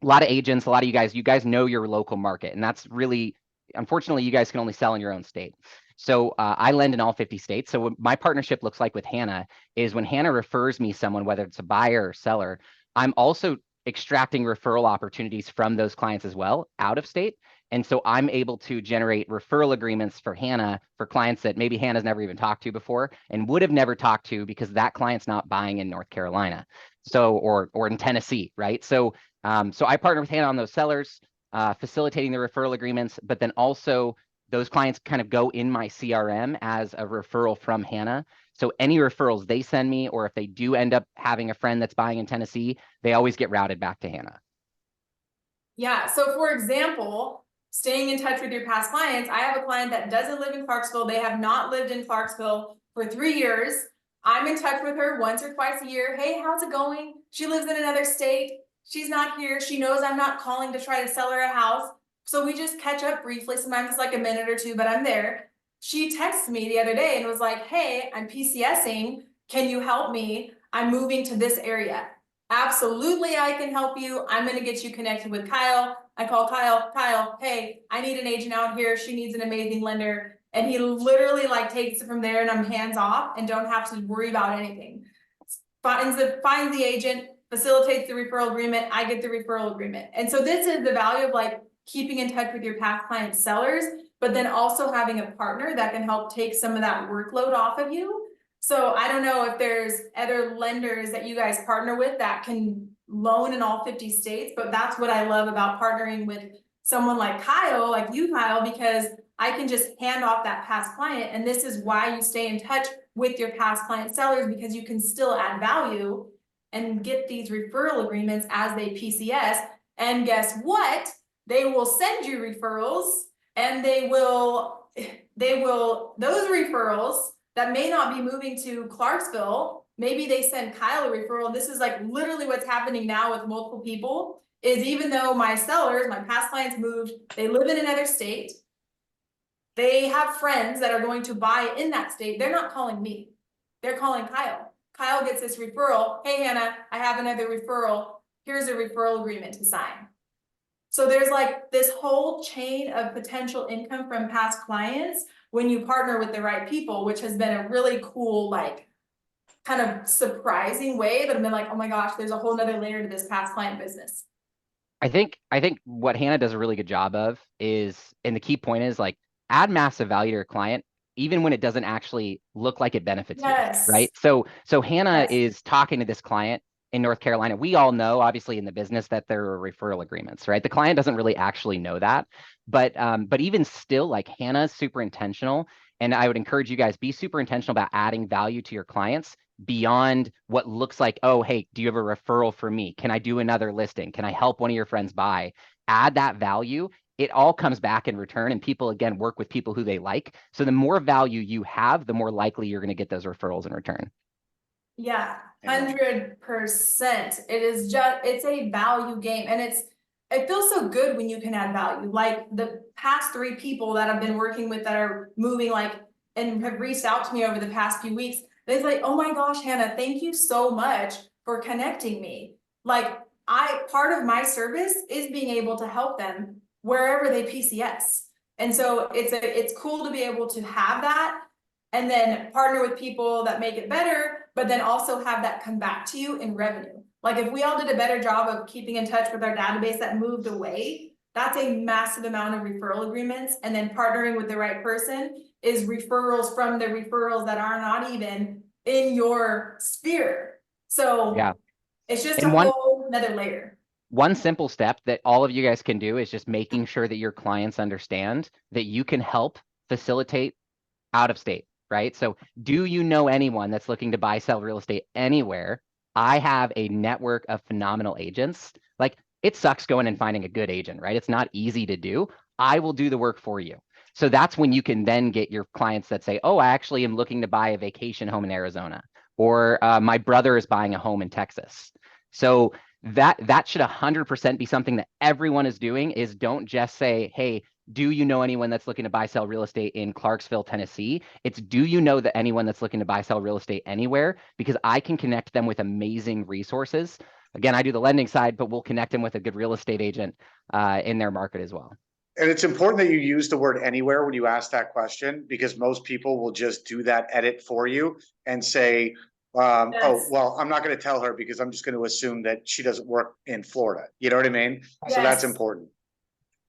a lot of agents, a lot of you guys know your local market. And that's really, unfortunately, you guys can only sell in your own state. So I lend in all 50 states. So what my partnership looks like with Hannah is when Hannah refers me someone, whether it's a buyer or seller, I'm also extracting referral opportunities from those clients as well out of state. And so I'm able to generate referral agreements for Hannah for clients that maybe Hannah's never even talked to before and would have never talked to because that client's not buying in North Carolina. So, or in Tennessee, right? So I partner with Hannah on those sellers, facilitating the referral agreements, but then also those clients kind of go in my CRM as a referral from Hannah. So any referrals they send me, or if they do end up having a friend that's buying in Tennessee, they always get routed back to Hannah. Yeah. So for example, staying in touch with your past clients, I have a client that doesn't live in Clarksville. They have not lived in Clarksville for 3 years. I'm in touch with her once or twice a year. Hey, how's it going? She lives in another state. She's not here. She knows I'm not calling to try to sell her a house. So we just catch up briefly. Sometimes it's like a minute or two, but I'm there. She texted me the other day and was like, hey, I'm PCSing. Can you help me? I'm moving to this area. Absolutely, I can help you. I'm going to get you connected with Kyle. I call Kyle, hey, I need an agent out here. She needs an amazing lender. And he literally like takes it from there and I'm hands off and don't have to worry about anything. Finds the agent, facilitates the referral agreement. I get the referral agreement. And so this is the value of like keeping in touch with your past client sellers, but then also having a partner that can help take some of that workload off of you. So I don't know if there's other lenders that you guys partner with that can loan in all 50 states, but that's what I love about partnering with someone like Kyle, like you, Kyle, because I can just hand off that past client. And this is why you stay in touch with your past client sellers, because you can still add value and get these referral agreements as they PCS. And guess what? They will send you referrals and those referrals that may not be moving to Clarksville, maybe they send Kyle a referral. This is like literally what's happening now with multiple people is even though my sellers, my past clients moved, they live in another state, they have friends that are going to buy in that state. They're not calling me. They're calling Kyle. Kyle gets this referral. Hey, Hannah, I have another referral. Here's a referral agreement to sign. So there's like this whole chain of potential income from past clients when you partner with the right people, which has been a really cool, like kind of surprising way that I've been like, oh my gosh, there's a whole nother layer to this past client business. I think what Hannah does a really good job of is, and the key point is like add massive value to your client, even when it doesn't actually look like it benefits you, right? So Hannah is talking to this client in North Carolina. We all know, obviously, in the business that there are referral agreements, right? The client doesn't really actually know that, but even still, like Hannah's super intentional, and I would encourage you guys be super intentional about adding value to your clients beyond what looks like, oh, hey, do you have a referral for me? Can I do another listing? Can I help one of your friends buy? Add that value. It all comes back in return, and people, again, work with people who they like. So the more value you have, the more likely you're going to get those referrals in return. Yeah, 100%. It's a value game, and it feels so good when you can add value. Like the past 3 people that I've been working with that are moving, like and have reached out to me over the past few weeks. They're like, oh my gosh, Hannah, thank you so much for connecting me. Like, part of my service is being able to help them wherever they PCS. And so it's cool to be able to have that and then partner with people that make it better, but then also have that come back to you in revenue. Like if we all did a better job of keeping in touch with our database that moved away, that's a massive amount of referral agreements. And then partnering with the right person is referrals from the referrals that are not even in your sphere. So Yeah. it's just And a whole another layer. One simple step that all of you guys can do is just making sure that your clients understand that you can help facilitate out of state, right? So do you know anyone that's looking to buy, sell real estate anywhere? I have a network of phenomenal agents. Like it sucks going and finding a good agent, right? It's not easy to do. I will do the work for you. So that's when you can then get your clients that say, oh, I actually am looking to buy a vacation home in Arizona, or my brother is buying a home in Texas. So that should 100% be something that everyone is doing, is don't just say, hey, do you know anyone that's looking to buy, sell real estate in Clarksville, Tennessee? It's do you know that anyone that's looking to buy, sell real estate anywhere? Because I can connect them with amazing resources. Again, I do the lending side, but we'll connect them with a good real estate agent in their market as well. And it's important that you use the word anywhere when you ask that question, because most people will just do that edit for you and say, oh, well, I'm not going to tell her because I'm just going to assume that she doesn't work in Florida. You know what I mean? So that's important.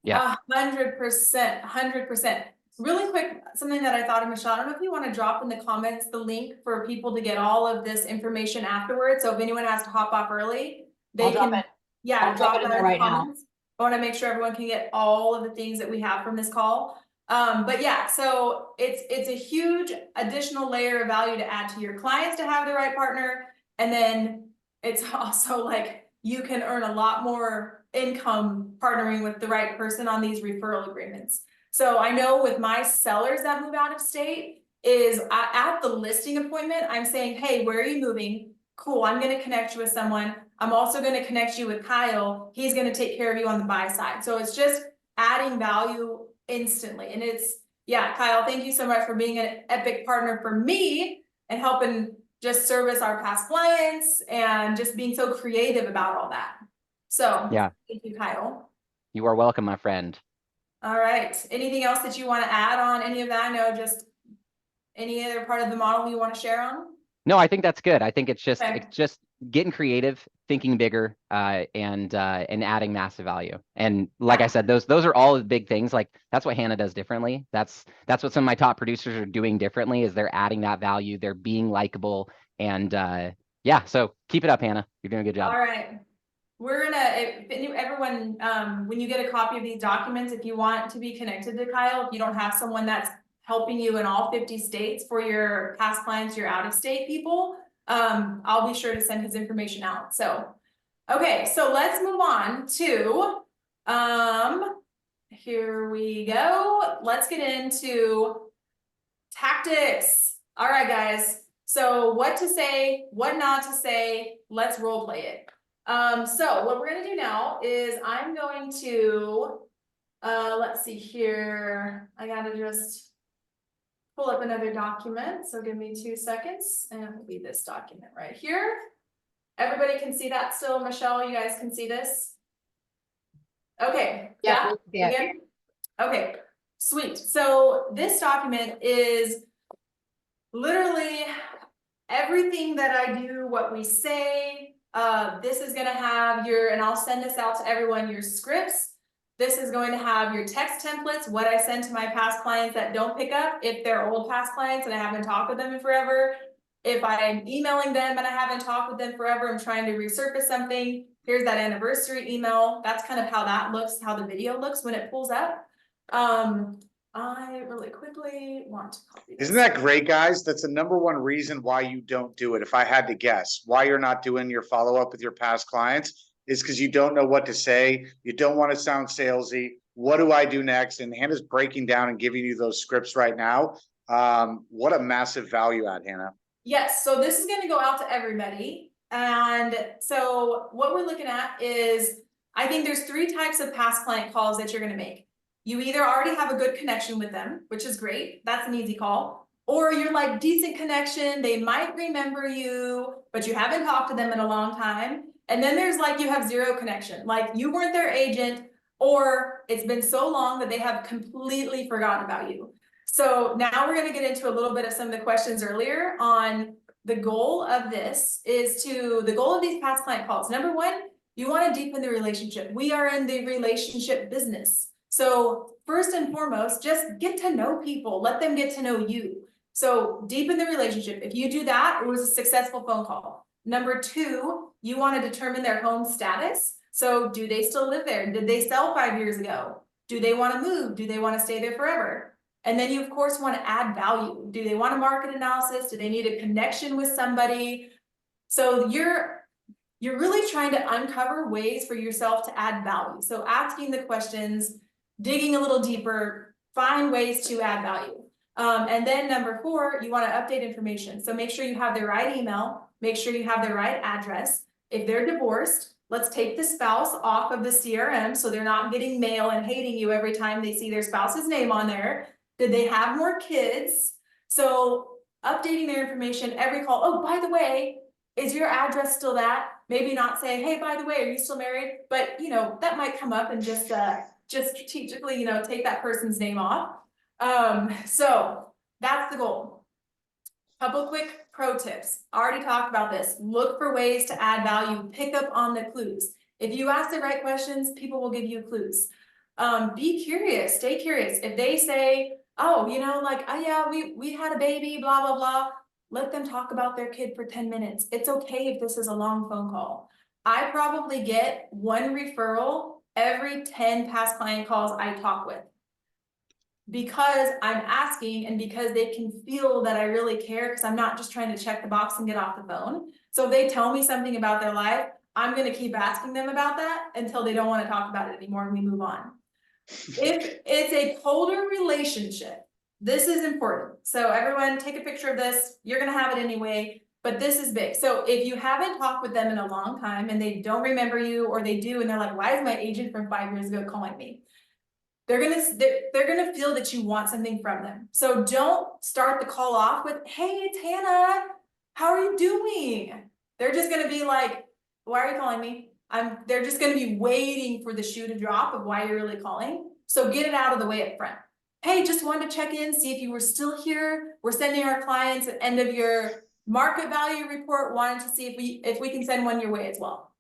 Yeah. 100%, 100%. Really quick, something that I thought of, Michelle, I don't know if you want to drop in the comments the link for people to get all of this information afterwards. So if anyone has to hop off early, they I'll can, drop it. yeah, I'll drop drop it in that there in the right now. comments. I want to make sure everyone can get all of the things that we have from this call. But yeah, so it's a huge additional layer of value to add to your clients to have the right partner. And then it's also like you can earn a lot more income partnering with the right person on these referral agreements. So I know with my sellers that move out of state is at the listing appointment, I'm saying, hey, where are you moving? Cool, I'm going to connect you with someone. I'm also going to connect you with Kyle. He's going to take care of you on the buy side. So it's just adding value instantly. And it's, yeah, Kyle, thank you so much for being an epic partner for me and helping just service our past clients and just being so creative about all that. So yeah, thank you, Kyle. You are welcome, my friend. All right. Anything else that you want to add on any of that? I know just any other part of the model you want to share on? No, I think that's good. I think it's just Okay. getting creative, thinking bigger, and adding massive value. And like I said, those are all the big things. Like that's what Hannah does differently. That's what some of my top producers are doing differently, is they're adding that value, they're being likable, and yeah. So keep it up, Hannah. You're doing a good job. All right. We're gonna, everyone, when you get a copy of these documents, if you want to be connected to Kyle, if you don't have someone that's helping you in all 50 states for your past clients, your out of state people, I'll be sure to send his information out. So, okay, so let's move on to, here we go. Let's get into tactics. All right, guys. So what to say, what not to say, let's role play it. So what we're gonna do now is I'm going to, let's see here. I gotta just pull up another document. So give me 2 seconds and it'll be this document right here. Everybody can see that still, Michelle, you guys can see this? Okay, yeah, again? Okay, sweet. So this document is literally everything that I do, what we say. This is gonna have your, and I'll send this out to everyone, your scripts. This is going to have your text templates, what I send to my past clients that don't pick up, if they're old past clients and I haven't talked with them in forever. If I'm emailing them and I haven't talked with them forever, I'm trying to resurface something. Here's that anniversary email. That's kind of how that looks, how the video looks when it pulls up. I really quickly want to copy this. Isn't that great, guys? That's the #1 reason why you don't do it. If I had to guess why you're not doing your follow-up with your past clients, is because you don't know what to say. You don't want to sound salesy. What do I do next? And Hannah's breaking down and giving you those scripts right now. What a massive value add, Hannah. Yes, so this is going to go out to everybody. And so what we're looking at is, I think there's 3 types of past client calls that you're going to make. You either already have a good connection with them, which is great. That's an easy call. Or you're like decent connection, they might remember you, but you haven't talked to them in a long time. And then there's like you have zero connection, like you weren't their agent, or it's been so long that they have completely forgotten about you. So now we're going to get into a little bit of some of the questions earlier on the goal of this is the goal of these past client calls. Number one, you want to deepen the relationship. We are in the relationship business. So first and foremost, just get to know people, let them get to know you. So deepen the relationship. If you do that, it was a successful phone call. Number two, you want to determine their home status. So do they still live there? Did they sell 5 years ago? Do they want to move? Do they want to stay there forever? And then you of course want to add value. Do they want a market analysis? Do they need a connection with somebody? So you're really trying to uncover ways for yourself to add value. So asking the questions, digging a little deeper, find ways to add value. And then number four, you want to update information. So make sure you have their right email, make sure you have their right address. If they're divorced, let's take the spouse off of the CRM so they're not getting mail and hating you every time they see their spouse's name on there. Did they have more kids? So updating their information every call. Oh, by the way, is your address still that? Maybe not say, hey, by the way, are you still married? But you know, that might come up and just strategically, you know, take that person's name off. So that's the goal. Couple quick pro tips. Already talked about this. Look for ways to add value, pick up on the clues. If you ask the right questions, people will give you clues. Be curious, stay curious. If they say, oh, you know, like, oh yeah, we had a baby, blah, blah, blah. Let them talk about their kid for 10 minutes. It's okay if this is a long phone call. I probably get 1 referral every 10 past client calls I talk with. Because I'm asking and because they can feel that I really care, because I'm not just trying to check the box and get off the phone. So if they tell me something about their life, I'm going to keep asking them about that until they don't want to talk about it anymore and we move on. If it's a colder relationship, this is important. So everyone take a picture of this. You're going to have it anyway, but this is big. So if you haven't talked with them in a long time and they don't remember you, or they do and they're like, why is my agent from 5 years ago calling me? They're gonna feel that you want something from them. So don't start the call off with, hey, it's Hannah. How are you doing? They're just gonna be like, why are you calling me? They're just gonna be waiting for the shoe to drop of why you're really calling. So get it out of the way up front. Hey, just wanted to check in, see if you were still here. We're sending our clients at end of your market value report, wanted to see if we can send one your way as well.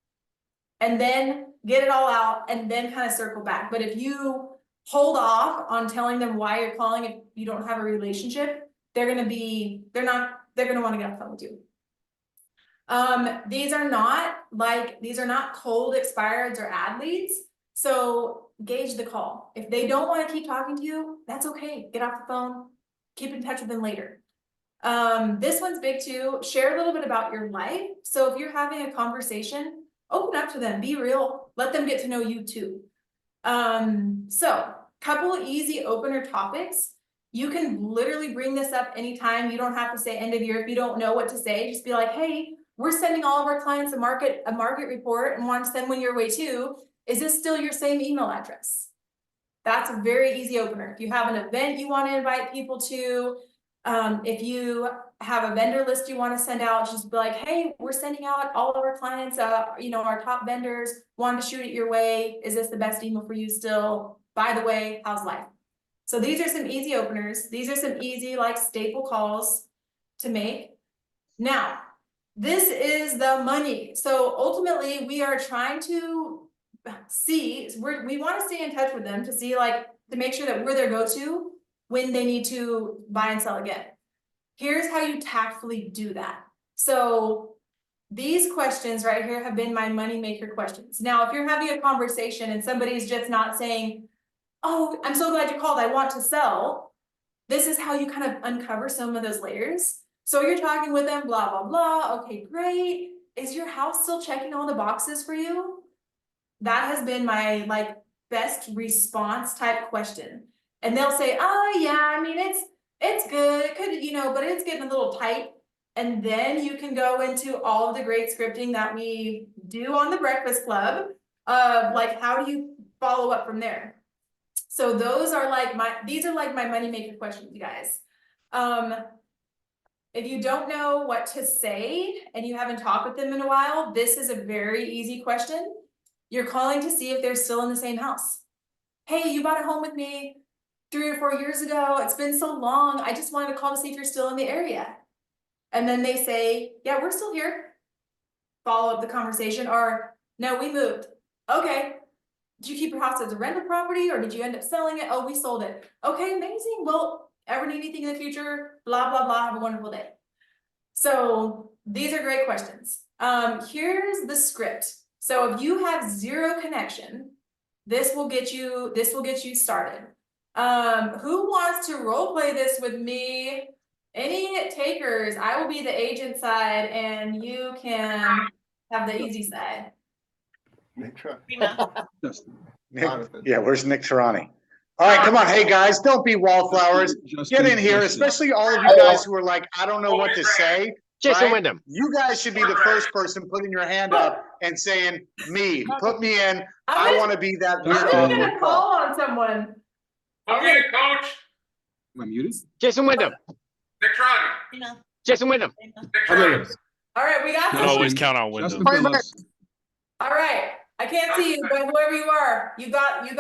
And then get it all out and then kind of circle back. But if you hold off on telling them why you're calling if you don't have a relationship, they're gonna want to get off the phone with you. These are not cold expireds or ad leads. So gauge the call. If they don't want to keep talking to you, that's okay. Get off the phone, keep in touch with them later. This one's big too. Share a little bit about your life. So if you're having a conversation, open up to them, be real, let them get to know you too. So couple easy opener topics. You can literally bring this up anytime. You don't have to say end of year if you don't know what to say. Just be like, hey, we're sending all of our clients a market report and want to send one your way too. Is this still your same email address? That's a very easy opener. If you have an event you want to invite people to, if you have a vendor list you want to send out, just be like, hey, we're sending out all of our clients, you know, our top vendors want to shoot it your way. Is this the best email for you still? By the way, how's life? So these are some easy openers. These are some easy like staple calls to make. Now, this is the money. So ultimately we are trying to see, we want to stay in touch with them to see like, to make sure that we're their go-to when they need to buy and sell again. Here's how you tactfully do that. So these questions right here have been my money maker questions. Now, if you're having a conversation and somebody's just not saying, oh, I'm so glad you called, I want to sell. This is how you kind of uncover some of those layers. So you're talking with them, blah, blah, blah. Okay, great. Is your house still checking all the boxes for you? That has been my like best response type question. And they'll say, oh yeah, I mean, it's good. It could, you know, but it's getting a little tight. And then you can go into all of the great scripting that we do on the Breakfast Club of like, how do you follow up from there? So those are like these are like my money maker questions, you guys. If you don't know what to say and you haven't talked with them in a while, this is a very easy question. You're calling to see if they're still in the same house. Hey, you bought a home with me 3 or 4 years ago. It's been so long. I just wanted to call to see if you're still in the area. And then they say, yeah, we're still here. Follow up the conversation, or no, we moved. Okay. Did you keep your house as a rental property or did you end up selling it? Oh, we sold it. Okay, amazing. Well, ever need anything in the future? Blah, blah, blah. Have a wonderful day. So these are great questions. Here's the script. So if you have 0 connection, this will get you started. Who wants to role play this with me? Any takers? I will be the agent side and you can have the easy side. Nick, yeah, where's Nick Tarani? All right, come on. Hey, guys, don't be wallflowers. Get in here, especially all of you guys who are like, I don't know what to say. Jason right? Wyndham. You guys should be the first person putting your hand up and saying, me, put me in. I want to be that I'm just weirdo. gonna call on someone. Okay, coach. Am I muted? Jason Wyndham. Nick Trani. Jason Wyndham. Nick Trani. All right, we got You this. can always count on Wyndham. All right, I can't see you, but whoever you are, you got it. You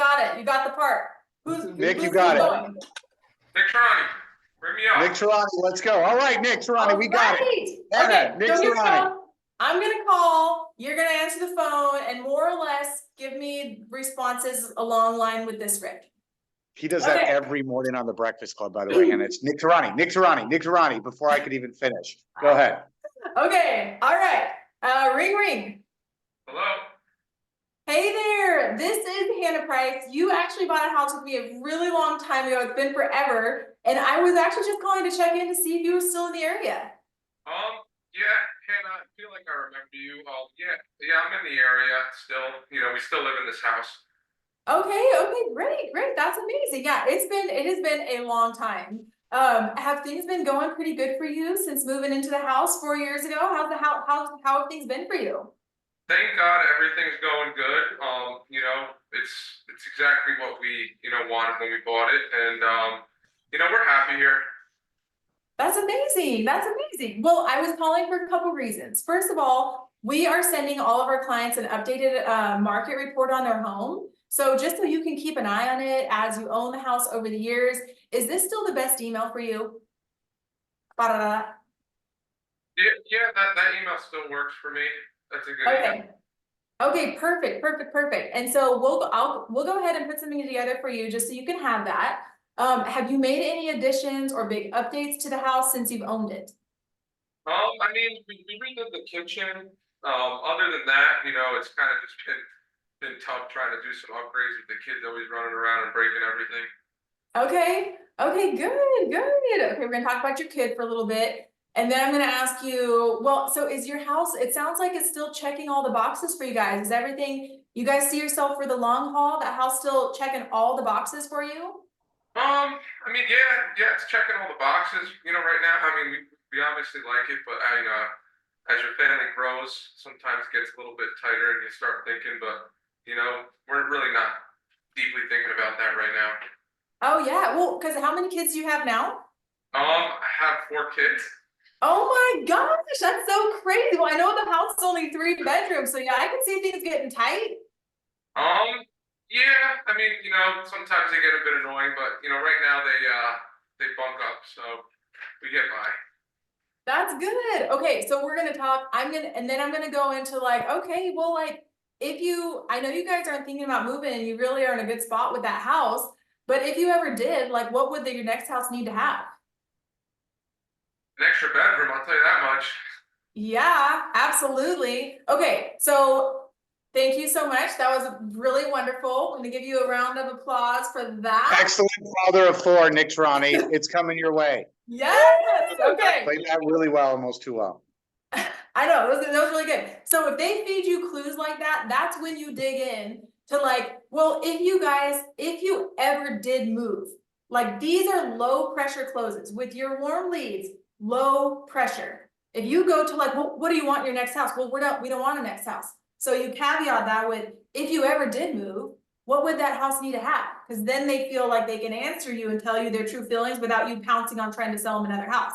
got the part. Nick, you got it. going? Nick Trani. Bring me up. Nick Tarani, let's go. All right, Nick Tarani, we got it. Alright. Yeah, Okay, Nick so here we Tarani. go. I'm gonna call, you're gonna answer the phone and more or less give me responses along line with this script. He does that Okay. every morning on the Breakfast Club, by the way, and it's Nick Tarani, Nick Tarani, Nick Tarani, before I could even finish. Go ahead. Okay, all right. Ring ring. Hello. Hey there, this is Hannah Price. You actually bought a house with me a really long time ago. It's been forever. And I was actually just calling to check in to see if you were still in the area. Yeah, Hannah, I feel like I remember you. Yeah, I'm in the area still. You know, we still live in this house. Okay, great. That's amazing. Yeah, it has been a long time. Have things been going pretty good for you since moving into the house 4 years ago? How have things been for you? Thank God everything's going good. You know, it's exactly what we, wanted when we bought it. And we're happy here. That's amazing. Well, I was calling for a couple reasons. First of all, we are sending all of our clients an updated market report on their home. So just so you can keep an eye on it as you own the house over the years, is this still the best email for you? Yeah, that email still works for me. That's a good email. Okay, perfect. And so we'll go ahead and put something together for you just so you can have that. Have you made any additions or big updates to the house since you've owned it? I mean, we redid the kitchen. Other than that, it's kind of just been tough trying to do some upgrades with the kids always running around and breaking everything. Okay, good. Okay, we're gonna talk about your kid for a little bit. And then I'm gonna ask you, well, so is your house, it sounds like it's still checking all the boxes for you guys. Is everything, you guys see yourself for the long haul? That house still checking all the boxes for you? I mean, yeah, it's checking all the boxes, right now. I mean, we obviously like it, but as your family grows, sometimes it gets a little bit tighter and you start thinking, but, we're really not deeply thinking about that right now. Oh yeah, well, because how many kids do you have now? I have 4 kids. Oh my gosh, that's so crazy. Well, I know the house is only 3 bedrooms, so yeah, I can see things getting tight. Yeah, I mean, sometimes they get a bit annoying, but right now they bunk up, so we get by. That's good. Okay, so we're gonna talk. I'm gonna go into like, okay, well, like I know you guys aren't thinking about moving and you really are in a good spot with that house, but if you ever did, like, what would your next house need to have? An extra bedroom, I'll tell you that much. Yeah, absolutely. Okay, so thank you so much. That was really wonderful. I'm gonna give you a round of applause for that. Excellent father of 4, Nick Tarani. It's coming your way. Yes. Okay. Played that really well, almost too well. I know, that was really good. So if they feed you clues like that, that's when you dig in to like, well, if you ever did move, like these are low pressure closes with your warm leads, low pressure. If you go to like, well, what do you want in your next house? Well, we don't want a next house. So you caveat that with, if you ever did move, what would that house need to have? Because then they feel like they can answer you and tell you their true feelings without you pouncing on trying to sell them another house.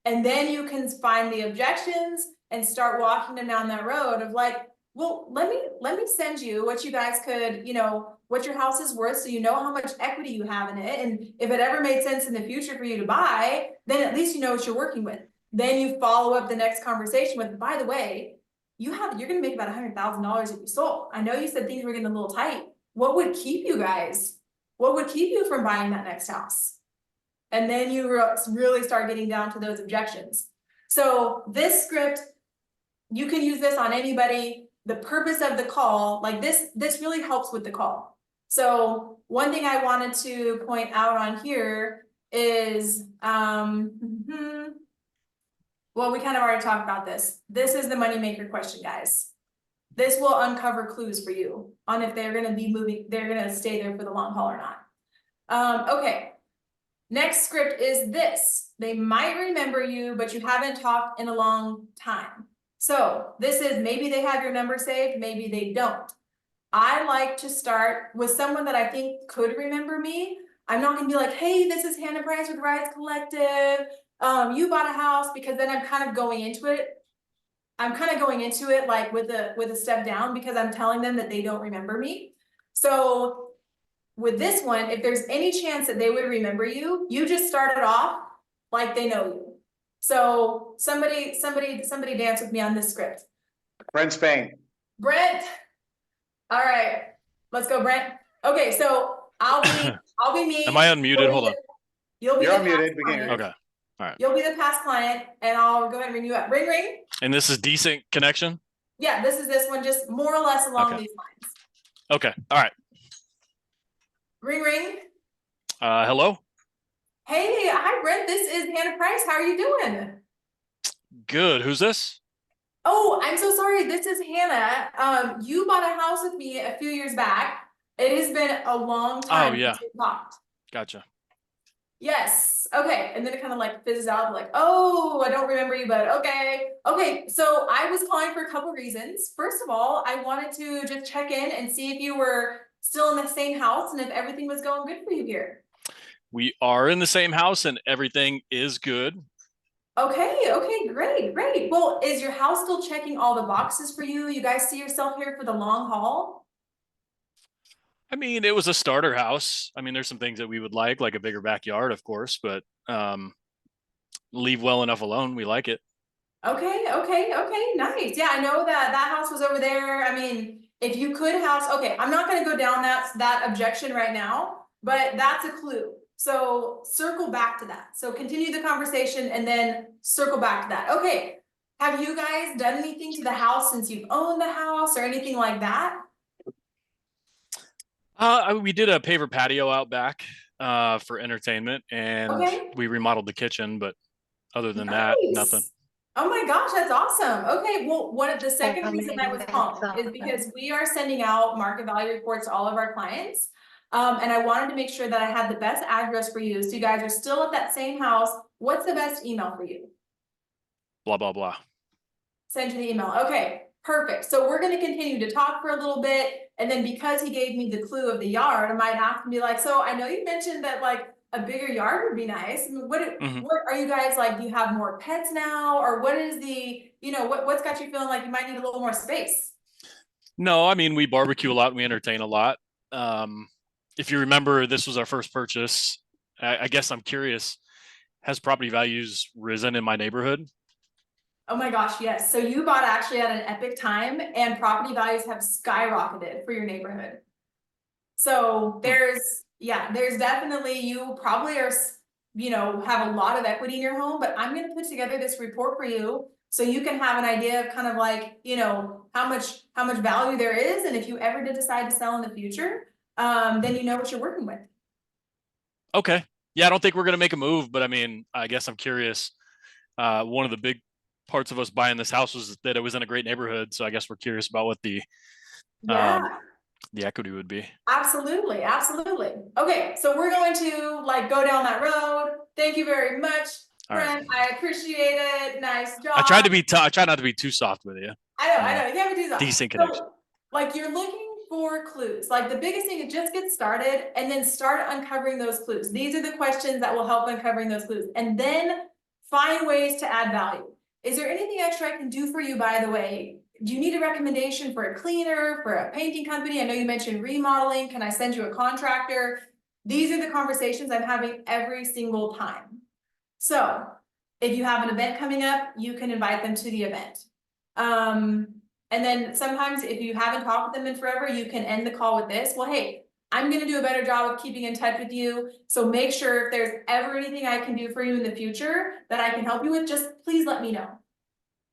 And then you can find the objections and start walking them down that road of like, well, let me send you what you guys could, you know, what your house is worth so you know how much equity you have in it. And if it ever made sense in the future for you to buy, then at least you know what you're working with. Then you follow up the next conversation with, by the way, you're gonna make about $100,000 if you sold. I know you said things were getting a little tight. What would keep you guys? What would keep you from buying that next house? And then you really start getting down to those objections. So this script, you can use this on anybody. The purpose of the call, like this really helps with the call. So one thing I wanted to point out on here is, well, we kind of already talked about this. This is the moneymaker question, guys. This will uncover clues for you on if they're gonna be moving, they're gonna stay there for the long haul or not. Okay, next script is this. They might remember you, but you haven't talked in a long time. So this is, maybe they have your number saved, maybe they don't. I like to start with someone that I think could remember me. I'm not gonna be like, hey, this is Hannah Price with Rides Collective. You bought a house, because then I'm kind of going into it. I'm kind of going into it like with a step down, because I'm telling them that they don't remember me. So with this one, if there's any chance that they would remember you, you just started off like they know you. So somebody dance with me on this script. Brent Spain. Brent. All right, let's go, Brent. Okay, so I'll be me. Am I unmuted? Hold on. You'll be You're the unmuted. past We can hear client. Okay. All right. You'll be the past client, and I'll go ahead and ring you up. Ring, ring. And this is decent connection? Yeah, this is this one, just more or less along Okay. these lines. Okay. All right. Ring, ring. Hello? Hey, hi, Brent. This is Hannah Price. How are you doing? Good. Who's this? Oh, I'm so sorry. This is Hannah. You bought a house with me a few years back. It has been a long time yeah. since we talked. Gotcha. Yes. Okay. And then it kind of like fizzes out like, oh, I don't remember you, but okay. Okay. So I was calling for a couple reasons. First of all, I wanted to just check in and see if you were still in the same house and if everything was going good for you here. We are in the same house and everything is good. Okay. Okay. Great. Great. Well, is your house still checking all the boxes for you? You guys see yourself here for the long haul? I mean, it was a starter house. I mean, there's some things that we would like a bigger backyard, of course, but leave well enough alone. We like it. Okay, okay, okay, nice. Yeah, I know that house was over there. I mean, if you could house, okay, I'm not gonna go down that objection right now, but that's a clue. So circle back to that. So continue the conversation and then circle back to that. Okay, have you guys done anything to the house since you've owned the house or anything like that? We did a paver patio out back for entertainment, and Okay. we remodeled the kitchen, but other than that, nothing. Oh my gosh, that's awesome. Okay, well, the second reason I was calling is because we are sending out market value reports to all of our clients. And I wanted to make sure that I had the best address for you. So you guys are still at that same house. What's the best email for you? Blah, blah, blah. Send you the email. Okay, perfect. So we're going to continue to talk for a little bit. And then because he gave me the clue of the yard, I might ask and be like, so I know you mentioned that like a bigger yard would be nice. I mean, what are you guys like? Do you have more pets now? Or what is the, what's got you feeling like you might need a little more space? No, I mean, we barbecue a lot and we entertain a lot. If you remember, this was our first purchase. I guess I'm curious, has property values risen in my neighborhood? Oh my gosh, yes. So you bought actually at an epic time and property values have skyrocketed for your neighborhood. So there's definitely, you probably are, have a lot of equity in your home, but I'm going to put together this report for you so you can have an idea of kind of like, how much value there is. And if you ever did decide to sell in the future, then you know what you're working with. Okay. Yeah, I don't think we're going to make a move, but I mean, I guess I'm curious. One of the big parts of us buying this house was that it was in a great neighborhood. So I guess we're curious about what the equity would be. Absolutely. Absolutely. Okay. So we're going to like go down that road. Thank you very much, Brent. I appreciate it. Nice job. I try not to be too soft with you. I know. You can't be too soft. Decent connection. So, like you're looking for clues. Like the biggest thing is just get started and then start uncovering those clues. These are the questions that will help uncovering those clues. And then find ways to add value. Is there anything extra I can do for you, by the way? Do you need a recommendation for a cleaner, for a painting company? I know you mentioned remodeling. Can I send you a contractor? These are the conversations I'm having every single time. So if you have an event coming up, you can invite them to the event. And then sometimes if you haven't talked with them in forever, you can end the call with this. Well, hey, I'm going to do a better job of keeping in touch with you. So make sure if there's ever anything I can do for you in the future that I can help you with, just please let me know.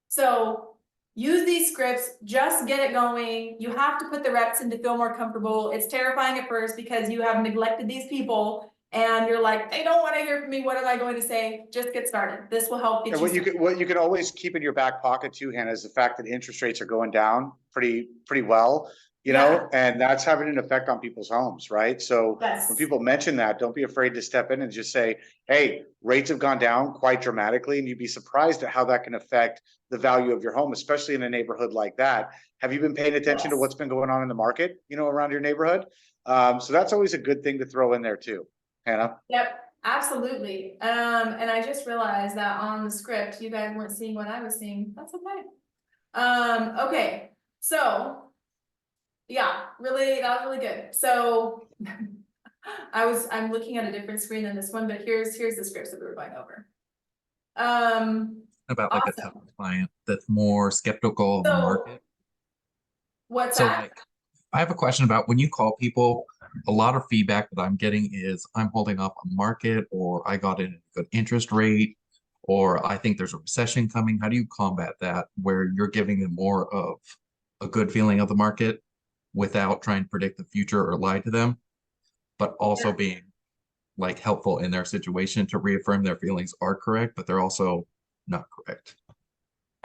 So use these scripts, just get it going. You have to put the reps in to feel more comfortable. It's terrifying at first because you have neglected these people and you're like, they don't want to hear from me. What am I going to say? Just get started. This will help get And you started. what you can always keep in your back pocket too, Hannah, is the fact that interest rates are going down pretty well, you know, and that's having an effect on people's homes, right? So when people mention that, don't be afraid to step in and just say, hey, rates have gone down quite dramatically, and you'd be surprised at how that can affect the value of your home, especially in a neighborhood like that. Have you been paying attention to what's been going on in the market, you know, around your neighborhood? So that's always a good thing to throw in there too, Hannah. Yep. Absolutely. And I just realized that on the script, you guys weren't seeing what I was seeing. That's okay. Okay. So yeah, really, that was really good. So I'm looking at a different screen than this one, but here's the scripts that we were going over. About like a tough client that's more skeptical of the market. What's So that? like, I have a question about when you call people, a lot of feedback that I'm getting is I'm holding up a market, or I got in a good interest rate, or I think there's a recession coming. How do you combat that where you're giving them more of a good feeling of the market without trying to predict the future or lie to them, but also being like helpful in their situation to reaffirm their feelings are correct, but they're also not correct?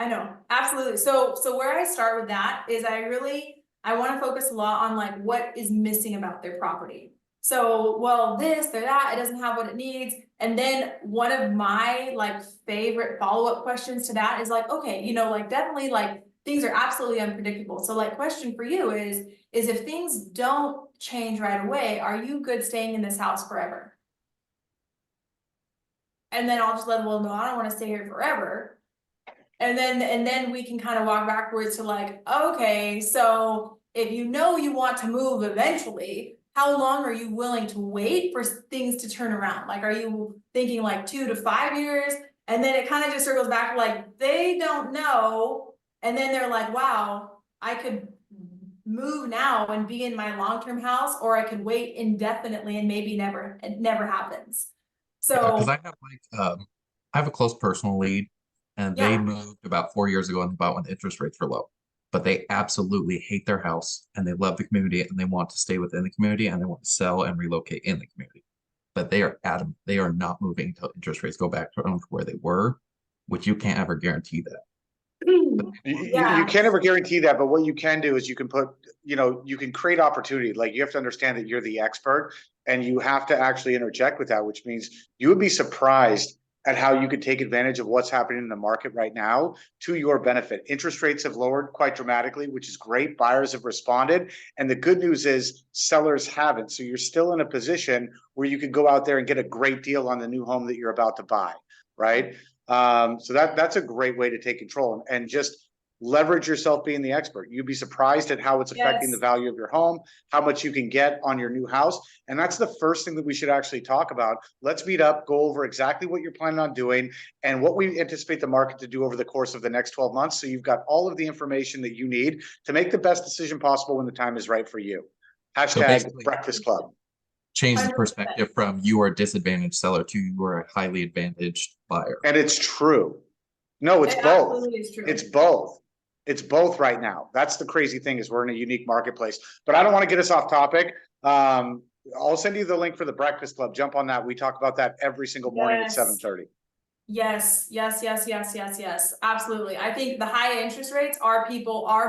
I know, absolutely. So where I start with that is I want to focus a lot on like what is missing about their property. So, well, this or that, it doesn't have what it needs. And then one of my like favorite follow-up questions to that is like, okay, you know, like definitely like things are absolutely unpredictable. So like question for you is if things don't change right away, are you good staying in this house forever? And then I'll just let them know, I don't want to stay here forever. And then we can kind of walk backwards to like, okay, so if you know you want to move eventually, how long are you willing to wait for things to turn around? Like, are you thinking like 2 to 5 years? And then it kind of just circles back to like, they don't know. And then they're like, wow, I could move now and be in my long-term house, or I could wait indefinitely and maybe it never happens. So because I have like I have a close personal lead, and they moved about 4 years ago and bought when the interest rates were low. But they absolutely hate their house and they love the community and they want to stay within the community and they want to sell and relocate in the community. But they are adamant they are not moving until interest rates go back to where they were, which you can't ever guarantee that. You can't ever guarantee that, but what you can do is you can put, you know, you can create opportunity. Like you have to understand that you're the expert and you have to actually interject with that, which means you would be surprised at how you could take advantage of what's happening in the market right now to your benefit. Interest rates have lowered quite dramatically, which is great. Buyers have responded. And the good news is sellers haven't. So you're still in a position where you could go out there and get a great deal on the new home that you're about to buy, right? So that's a great way to take control and just leverage yourself being the expert. You'd be surprised at how it's affecting the value of your home, how much you can get on your new house. And that's the first thing that we should actually talk about. Let's meet up, go over exactly what you're planning on doing and what we anticipate the market to do over the course of the next 12 months. So you've got all of the information that you need to make the best decision possible when the time is right for you. Hashtag Breakfast Club. Change the perspective from you are a disadvantaged seller to you are a highly advantaged buyer. And it's true. No, it's both. It's both. It's both right now. That's the crazy thing is we're in a unique marketplace. But I don't want to get us off topic. I'll send you the link for the Breakfast Club. Jump on that. We talk about that every single morning at 7:30. Yes. Absolutely. I think the high interest rates are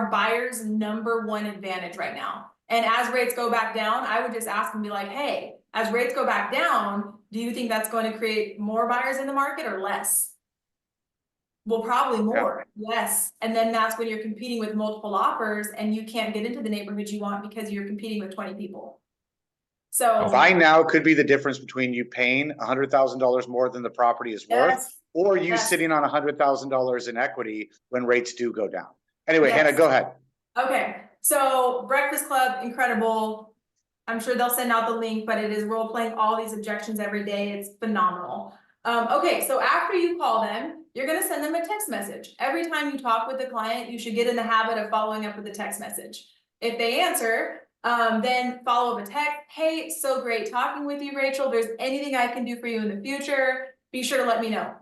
buyers' #1 advantage right now. And as rates go back down, I would just ask them, be like, hey, as rates go back down, do you think that's going to create more buyers in the market or less? Well, probably more, yes. And then that's when you're competing with multiple offers and you can't get into the neighborhood you want because you're competing with 20 people. So Buy now could be the difference between you paying $100,000 more than the property is worth, or you sitting on $100,000 in equity when rates do go down. Anyway, Hannah, go ahead. Okay, so Breakfast Club, incredible. I'm sure they'll send out the link, but it is role playing all these objections every day. It's phenomenal. Okay, so after you call them, you're gonna send them a text message. Every time you talk with the client, you should get in the habit of following up with a text message. If they answer, then follow up a text. Hey, so great talking with you, Rachel. If there's anything I can do for you in the future, be sure to let me know.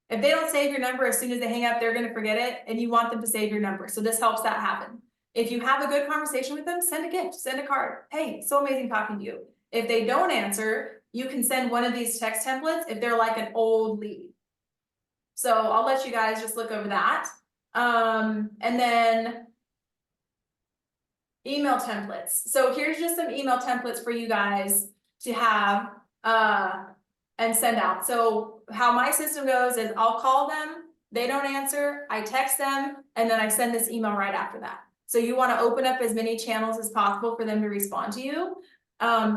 If they don't save your number as soon as they hang up, they're gonna forget it, and you want them to save your number. So this helps that happen. If you have a good conversation with them, send a gift, send a card. Hey, so amazing talking to you. If they don't answer, you can send one of these text templates if they're like an old lead. So I'll let you guys just look over that. And then email templates. So here's just some email templates for you guys to have and send out. So how my system goes is I'll call them, they don't answer, I text them, and then I send this email right after that. So you want to open up as many channels as possible for them to respond to you.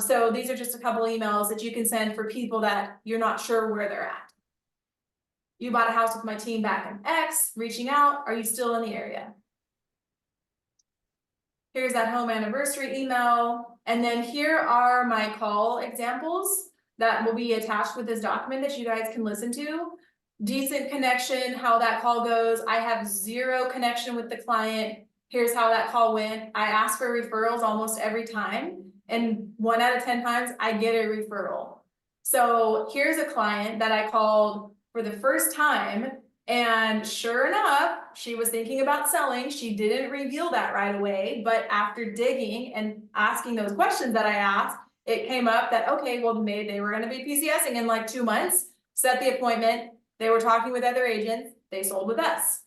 So these are just a couple emails that you can send for people that you're not sure where they're at. You bought a house with my team back in X, reaching out, are you still in the area? Here's that home anniversary email. And then here are my call examples that will be attached with this document that you guys can listen to. Decent connection, how that call goes. I have zero connection with the client. Here's how that call went. I ask for referrals almost every time. And 1 out of 10 times I get a referral. So here's a client that I called for the first time. And sure enough, she was thinking about selling. She didn't reveal that right away, but after digging and asking those questions that I asked, it came up that, okay, well, maybe they were going to be PCSing in like 2 months, set the appointment. They were talking with other agents. They sold with us.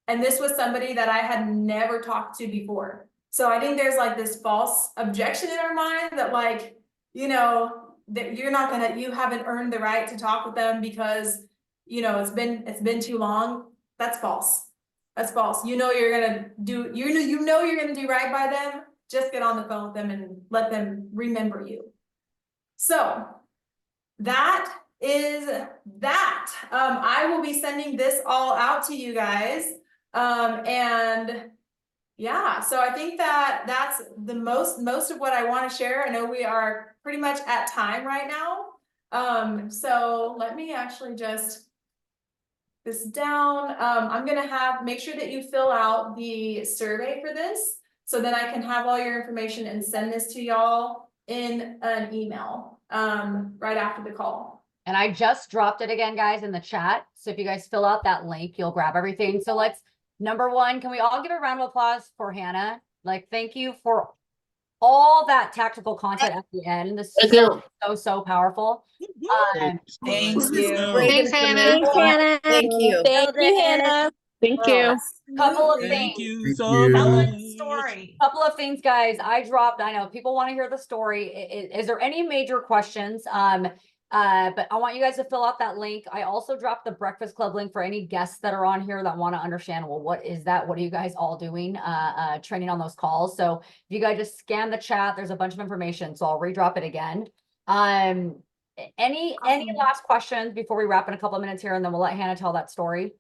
And this was somebody that I had never talked to before. So I think there's like this false objection in our mind that like, you know, that you're not gonna, you haven't earned the right to talk with them because, you know, it's been too long. That's false. That's false. You know you're gonna do, you know you're gonna do right by them. Just get on the phone with them and let them remember you. So that is that. I will be sending this all out to you guys. And yeah, so I think that that's the most of what I want to share. I know we are pretty much at time right now. So let me actually just this down. I'm gonna make sure that you fill out the survey for this so that I can have all your information and send this to y'all in an email right after the call. And I just dropped it again, guys, in the chat. So if you guys fill out that link, you'll grab everything. So let's, number one, can we all give a round of applause for Hannah? Like, thank you for all that tactical content at the end. This is so powerful. Thank you. Thanks, Hannah. Thanks, Hannah. Thank you. Thank you, Hannah. Thank you. Couple of Thank things. you so much. Couple of things, guys. I know people want to hear the story. Is there any major questions? But I want you guys to fill out that link. I also dropped the Breakfast Club link for any guests that are on here that want to understand, well, what is that? What are you guys all doing? Training on those calls. So if you guys just scan the chat, there's a bunch of information. So I'll redrop it again. Any last questions before we wrap in a couple of minutes here, and then we'll let Hannah tell that story.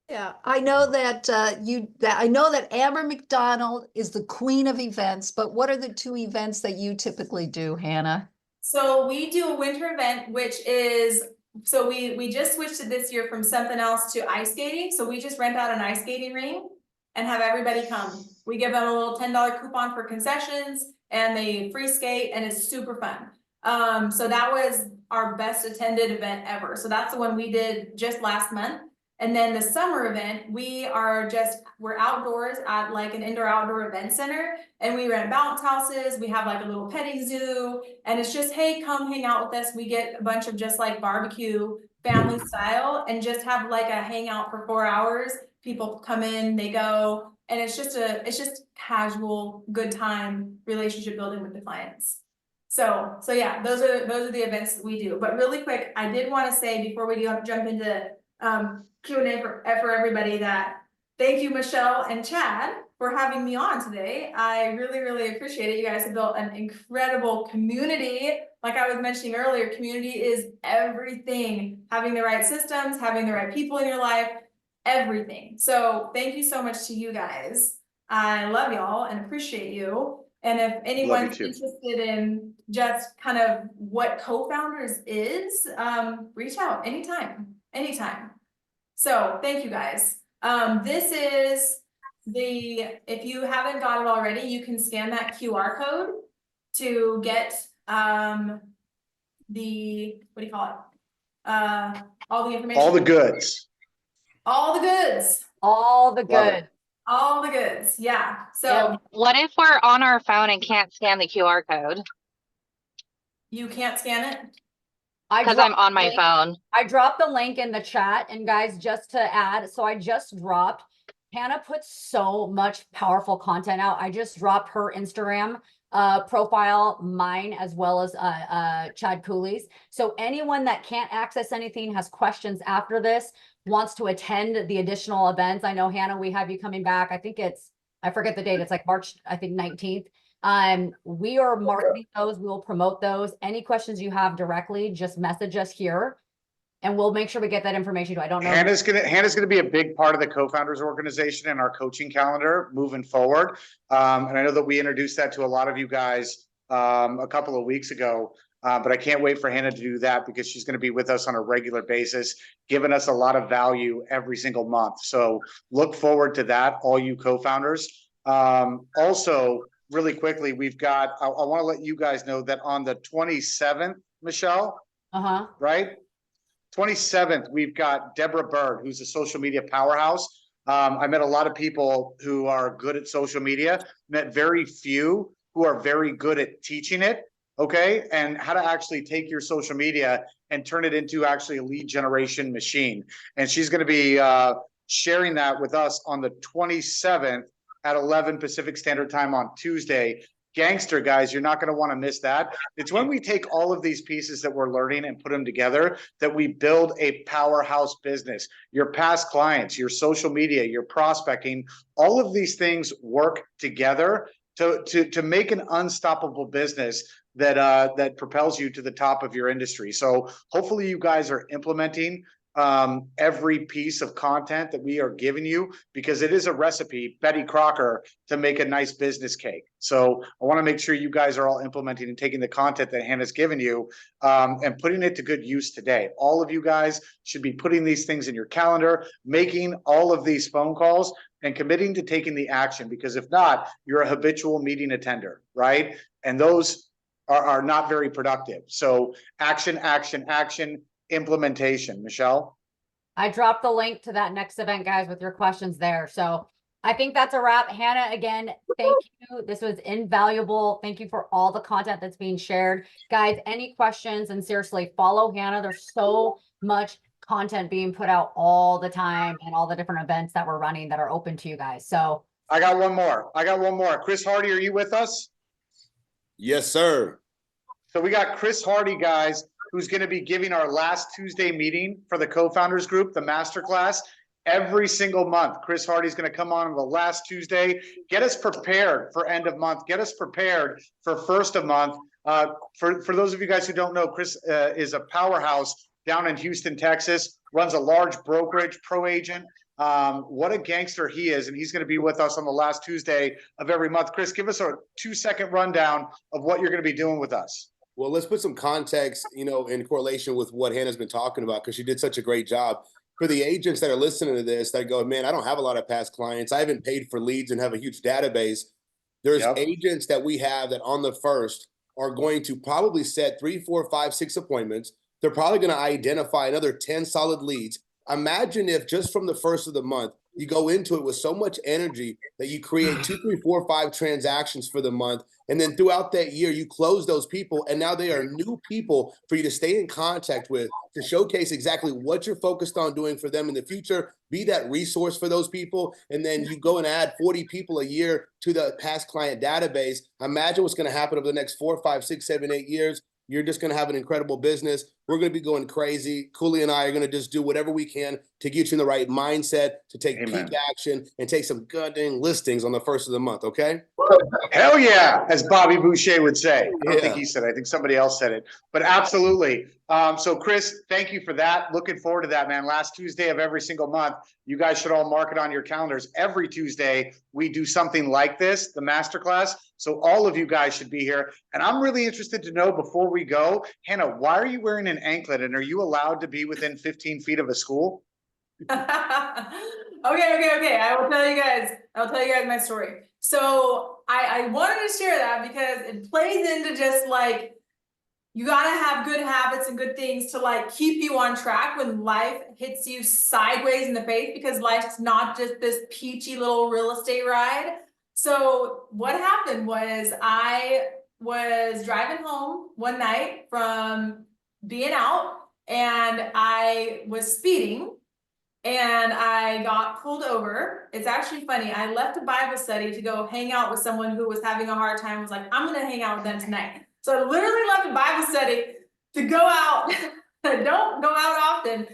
Yeah, I know that I know that Amber McDonald is the queen of events, but what are the 2 events that you typically do, Hannah? So we do a winter event, which is, so we just switched to this year from something else to ice skating. So we just rent out an ice skating ring and have everybody come. We give them a little $10 coupon for concessions and they free skate and it's super fun. So that was our best attended event ever. So that's the one we did just last month. And then the summer event, we're outdoors at like an indoor outdoor event center and we rent bounce houses. We have like a little petting zoo and it's just, hey, come hang out with us. We get a bunch of just like barbecue family style and just have like a hangout for 4 hours. People come in, they go, and it's just casual, good time relationship building with the clients. So yeah, those are the events that we do. But really quick, I did want to say before we jump into Q&A for everybody that, thank you, Michelle and Chad, for having me on today. I really, really appreciate it. You guys have built an incredible community. Like I was mentioning earlier, community is everything. Having the right systems, having the right people in your life, everything. So thank you so much to you guys. I love y'all and appreciate you. And if anyone's interested in just kind of what co-founders is, reach out anytime. So thank you guys. This is if you haven't got it already, you can scan that QR code to get what do you call it? All the information. All the goods. All the goods. All the goods. All the goods. Yeah. So what if we're on our phone and can't scan the QR code? You can't scan it? Because I'm on my phone. I dropped the link in the chat, and guys, just to add, so I just dropped, Hannah puts so much powerful content out. I just dropped her Instagram profile, mine, as well as Chad Cooley's. So anyone that can't access anything, has questions after this, wants to attend the additional events. I know, Hannah, we have you coming back. I think I forget the date. It's like March, I think 19th. We are marketing those. We will promote those. Any questions you have directly, just message us here and we'll make sure we get that information to. I don't know. Hannah's gonna be a big part of the co-founders organization and our coaching calendar moving forward. And I know that we introduced that to a lot of you guys a couple of weeks ago. But I can't wait for Hannah to do that because she's going to be with us on a regular basis, giving us a lot of value every single month. So look forward to that, all you co-founders. Also, really quickly, we've got, I want to let you guys know that on the 27th, Michelle, right? 27th, we've got Deborah Bird, who's a social media powerhouse. I met a lot of people who are good at social media, met very few who are very good at teaching it, okay? And how to actually take your social media and turn it into actually a lead generation machine. And she's going to be sharing that with us on the 27th at 11 Pacific Standard Time on Tuesday. Gangster, guys, you're not going to want to miss that. It's when we take all of these pieces that we're learning and put them together that we build a powerhouse business. Your past clients, your social media, your prospecting, all of these things work together to make an unstoppable business that propels you to the top of your industry. So hopefully you guys are implementing every piece of content that we are giving you, because it is a recipe, Betty Crocker, to make a nice business cake. So I want to make sure you guys are all implementing and taking the content that Hannah's given you and putting it to good use today. All of you guys should be putting these things in your calendar, making all of these phone calls and committing to taking the action, because if not, you're a habitual meeting attender, right? And those are not very productive. So action, action, action, implementation. Michelle? I dropped the link to that next event, guys, with your questions there. So I think that's a wrap. Hannah, again, thank you. This was invaluable. Thank you for all the content that's being shared. Guys, any questions? And seriously, follow Hannah. There's so much content being put out all the time and all the different events that we're running that are open to you guys. So I got one more. Chris Hardy, are you with us? Yes, sir. So we got Chris Hardy, guys, who's going to be giving our last Tuesday meeting for the co-founders group, the masterclass, every single month. Chris Hardy's going to come on the last Tuesday, get us prepared for end of month, get us prepared for first of month. For those of you guys who don't know, Chris is a powerhouse down in Houston, Texas, runs a large brokerage, pro agent. What a gangster he is, and he's going to be with us on the last Tuesday of every month. Chris, give us a 2-second rundown of what you're going to be doing with us. Well, let's put some context, in correlation with what Hannah's been talking about, because she did such a great job. For the agents that are listening to this, that go, man, I don't have a lot of past clients. I haven't paid for leads and have a huge database. There's agents that we have that on the first are going to probably set 3, 4, 5, 6 appointments. They're probably going to identify another 10 solid leads. Imagine if just from the first of the month, you go into it with so much energy that you create 2, 3, 4, 5 transactions for the month. And then throughout that year, you close those people. And now they are new people for you to stay in contact with, to showcase exactly what you're focused on doing for them in the future. Be that resource for those people. And then you go and add 40 people a year to the past client database. Imagine what's going to happen over the next 4, 5, 6, 7, 8 years. You're just going to have an incredible business. We're going to be going crazy. Cooley and I are going to just do whatever we can to get you in the right mindset, to take peak action and take some good dang listings on the first of the month. Okay. Hell yeah, as Bobby Boucher would say. I don't think Yeah. he said it. I think somebody else said it, but absolutely. So Chris, thank you for that. Looking forward to that, man. Last Tuesday of every single month, you guys should all mark it on your calendars. Every Tuesday, we do something like this, the masterclass. So all of you guys should be here. And I'm really interested to know before we go, Hannah, why are you wearing an anklet and are you allowed to be within 15 feet of a school? Okay. I will tell you guys my story. So I wanted to share that because it plays into just like, you gotta have good habits and good things to like keep you on track when life hits you sideways in the face, because life's not just this peachy little real estate ride. So what happened was I was driving home one night from being out and I was speeding. And I got pulled over. It's actually funny. I left a Bible study to go hang out with someone who was having a hard time. Was like, I'm gonna hang out with them tonight. So I literally left a Bible study to go out. I don't go out often.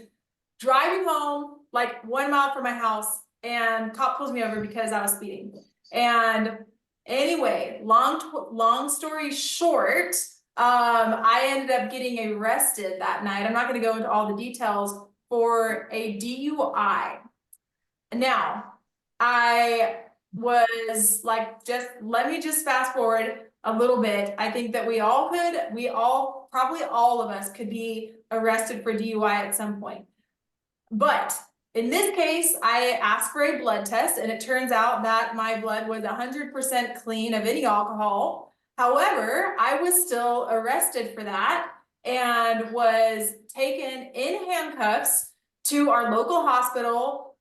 Driving home like 1 mile from my house, and cop pulls me over because I was speeding. And anyway, long story short, I ended up getting arrested that night. I'm not gonna go into all the details, for a DUI. Now, I was like, let me just fast forward a little bit. I think that probably all of us could be arrested for DUI at some point. But in this case, I asked for a blood test and it turns out that my blood was 100% clean of any alcohol. However, I was still arrested for that and was taken in handcuffs to our local hospital,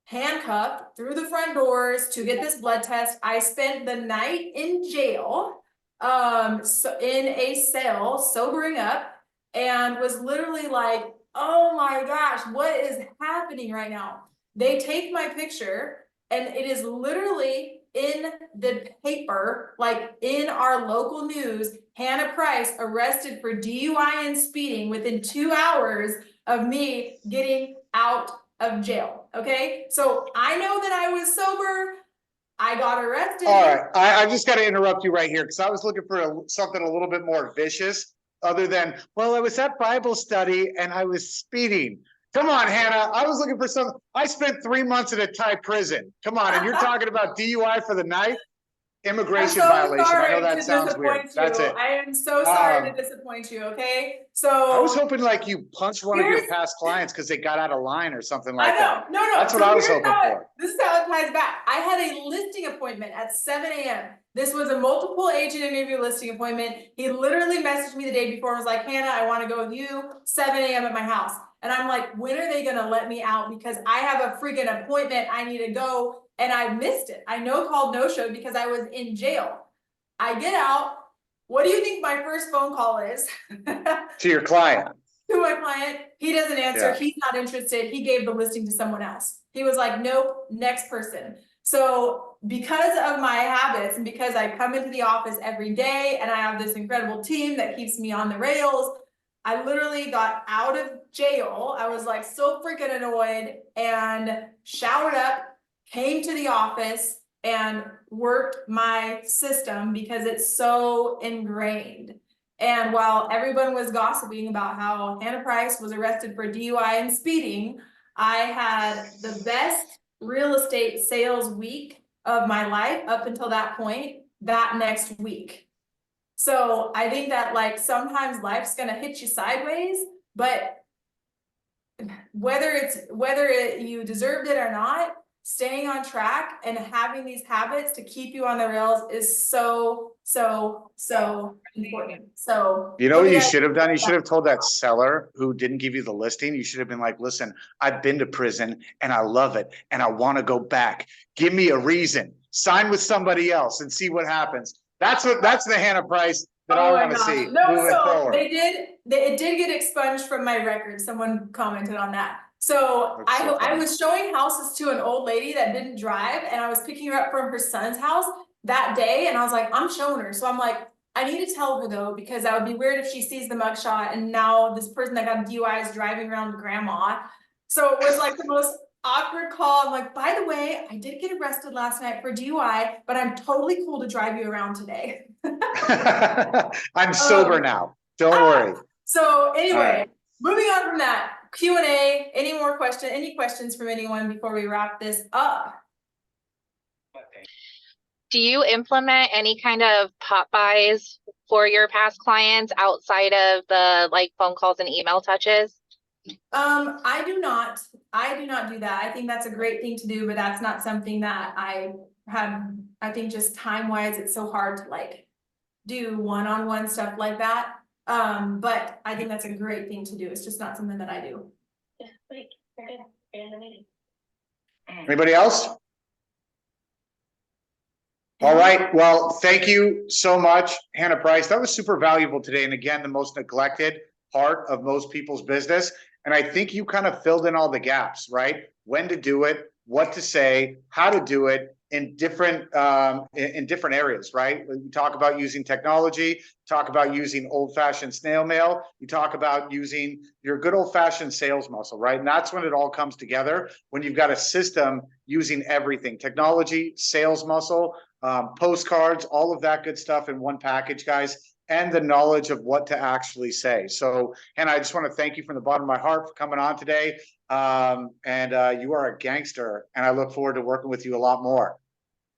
handcuffed through the front doors to get this blood test. I spent the night in jail, so in a cell, sobering up, and was literally like, oh my gosh, what is happening right now? They take my picture and it is literally in the paper, like in our local news, Hannah Price arrested for DUI and speeding within 2 hours of me getting out of jail. Okay, so I know that I was sober. I got arrested. All right, I just got to interrupt you right here because I was looking for something a little bit more vicious, other than, well, I was at Bible study and I was speeding. Come on, Hannah. I was looking for some. I spent 3 months in a Thai prison. Come on, and you're talking about DUI for the night? Immigration violation. I know that sounds weird. That's it. I am so sorry to disappoint you. Okay, so I was hoping like you punched one of your past clients because they got out of line or something like that. No. That's what I was hoping for. This is how it ties back. I had a listing appointment at 7 a.m. This was a multiple agent interview listing appointment. He literally messaged me the day before and was like, Hannah, I want to go with you 7 a.m. at my house. And I'm like, when are they going to let me out? Because I have a freaking appointment. I need to go. And I missed it. I called no-show because I was in jail. I get out. What do you think my first phone call is? To your client. To my client. He doesn't answer. Yeah. He's not interested. He gave the listing to someone else. He was like, nope, next person. So because of my habits and because I come into the office every day and I have this incredible team that keeps me on the rails, I literally got out of jail. I was like so freaking annoyed and showered up, came to the office and worked my system because it's so ingrained. And while everyone was gossiping about how Hannah Price was arrested for DUI and speeding, I had the best real estate sales week of my life up until that point, that next week. So I think that like sometimes life's gonna hit you sideways, but whether you deserved it or not, staying on track and having these habits to keep you on the rails is so important. So you know what you should have done? You should have told that seller who didn't give you the listing. You should have been like, listen, I've been to prison and I love it and I want to go back. Give me a reason. Sign with somebody else and see what happens. That's the Hannah Price that I want to see. No, so it did get expunged from my record. Someone commented on that. So I was showing houses to an old lady that didn't drive and I was picking her up from her son's house that day and I was like, I'm showing her. So I'm like, I need to tell her though, because that would be weird if she sees the mugshot and now this person that got a DUI is driving around grandma. So it was like the most awkward call. I'm like, by the way, I did get arrested last night for DUI, but I'm totally cool to drive you around today. I'm sober now. Don't worry. So anyway, right. moving on from that, Q&A, any questions from anyone before we wrap this up? Do you implement any kind of pop buys for your past clients outside of the like phone calls and email touches? I do not do that. I think that's a great thing to do, but that's not something that I think just time wise, it's so hard to like do one-on-one stuff like that. But I think that's a great thing to do. It's just not something that I do. Anybody else? All right. Well, thank you so much, Hannah Price. That was super valuable today. And again, the most neglected part of most people's business. And I think you kind of filled in all the gaps, right? When to do it, what to say, how to do it in different areas, right? We talk about using technology, talk about using old-fashioned snail mail, you talk about using your good old-fashioned sales muscle, right? And that's when it all comes together, when you've got a system using everything, technology, sales muscle, postcards, all of that good stuff in one package, guys, and the knowledge of what to actually say. So, Hannah, I just want to thank you from the bottom of my heart for coming on today. You are a gangster, and I look forward to working with you a lot more.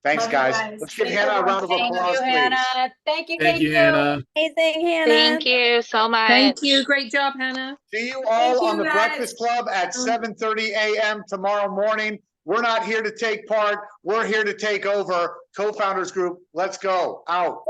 Thanks, guys. Let's give Hannah a round of applause, please. Hannah. Thank you. Thank you, Hannah. Amazing, Hannah. Thank you so much. Thank you. Great job, Hannah. See you all Thank on you, the guys. Breakfast Club at 7:30 a.m. tomorrow morning. We're not here to take part. We're here to take over. Co-Founders Group, let's go. Out.